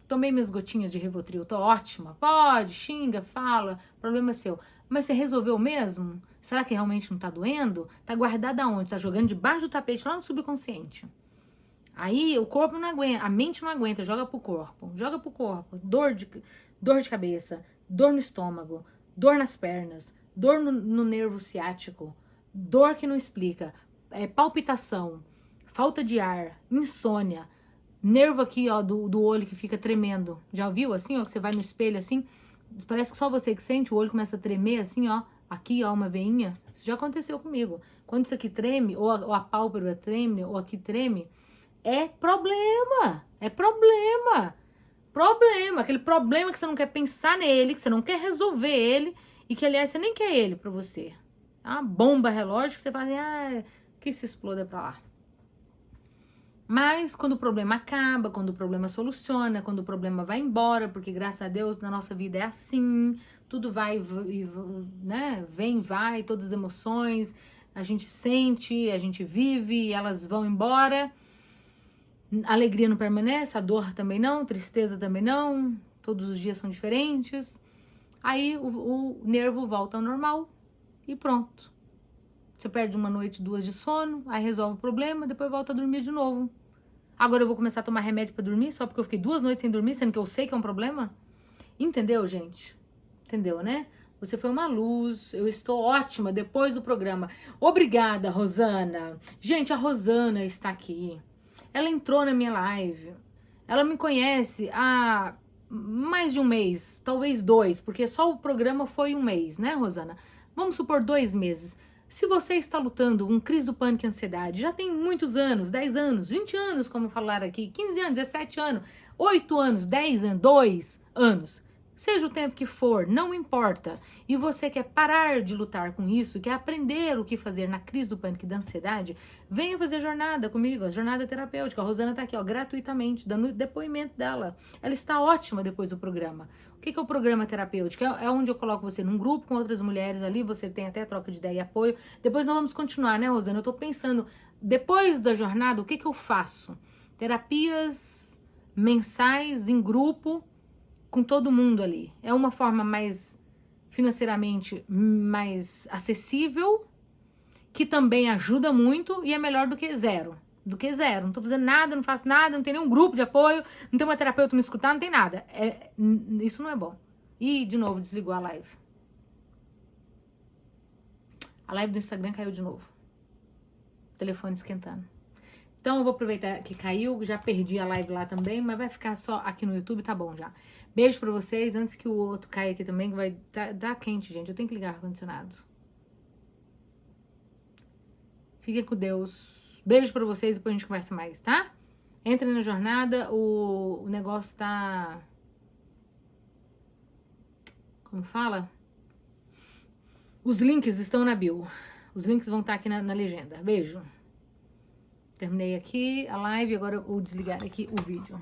Tomei minhas gotinhas de Rivotril, tô ótima. Pode, xinga, fala, problema é seu. Mas você resolveu mesmo? Será que realmente não tá doendo? Tá guardada aonde? Tá jogando debaixo do tapete, lá no subconsciente. Aí o corpo não aguenta, a mente não aguenta, joga pro corpo. Joga pro corpo. Dor de cabeça, dor no estômago, dor nas pernas, dor no nervo ciático, dor que não explica, palpitação, falta de ar, insônia, nervo aqui, ó, do olho que fica tremendo. Já viu assim, ó, que você vai no espelho assim, parece que só você que sente, o olho começa a tremer assim, ó, aqui, ó, uma veinha. Isso já aconteceu comigo. Quando isso aqui treme, ou a pálpebra treme, ou aqui treme, é problema, problema, aquele problema que você não quer pensar nele, que você não quer resolver ele, e que, aliás, você nem quer ele pra você. É uma bomba relógio que você fala assim, que se exploda pra lá. Mas quando o problema acaba, quando o problema soluciona, quando o problema vai embora, porque graças a Deus na nossa vida é assim, tudo vai, né? Vem, vai, todas as emoções, a gente sente, a gente vive, elas vão embora. A alegria não permanece, a dor também não, tristeza também não, todos os dias são diferentes. Aí o nervo volta ao normal e pronto. Você perde uma noite, 2 de sono, aí resolve o problema, depois volta a dormir de novo. Agora eu vou começar a tomar remédio pra dormir só porque eu fiquei 2 noites sem dormir, sendo que eu sei que é um problema? Entendeu, gente? Entendeu, né? Você foi uma luz, eu estou ótima depois do programa. Obrigada, Rosana. Gente, a Rosana está aqui. Ela entrou na minha live. Ela me conhece há mais de um mês, talvez 2, porque só o programa foi um mês, né, Rosana? Vamos supor 2 meses. Se você está lutando com crise do pânico e ansiedade, já tem muitos anos, 10 anos, 20 anos, como falaram aqui, 15 anos, 17 anos, 8 anos, 10 anos, 2 anos, seja o tempo que for, não importa, e você quer parar de lutar com isso, quer aprender o que fazer na crise do pânico e da ansiedade, venha fazer jornada comigo, a jornada terapêutica. A Rosana tá aqui, ó, gratuitamente, dando o depoimento dela. Ela está ótima depois do programa. O que é o programa terapêutico? É onde eu coloco você num grupo com outras mulheres ali, você tem até troca de ideia e apoio. Depois nós vamos continuar, né, Rosana? Eu tô pensando, depois da jornada, o que eu faço? Terapias mensais em grupo, com todo mundo ali. É uma forma mais financeiramente mais acessível, que também ajuda muito e é melhor do que zero. Do que zero. Não tô fazendo nada, não faço nada, não tem nenhum grupo de apoio, não tem uma terapeuta me escutar, não tem nada. Isso não é bom. E, de novo, desligou a live. A live do Instagram caiu de novo. O telefone esquentando. Então eu vou aproveitar que caiu, já perdi a live lá também, mas vai ficar só aqui no YouTube, tá bom já. Beijo pra vocês, antes que o outro caia aqui também, que vai dar quente, gente. Eu tenho que ligar o ar-condicionado. Fiquem com Deus. Beijo pra vocês, depois a gente conversa mais, tá? Entrem na jornada, o negócio tá... Como fala? Os links estão na bio. Os links vão estar aqui na legenda. Beijo. Terminei aqui a live, agora eu vou desligar aqui o vídeo.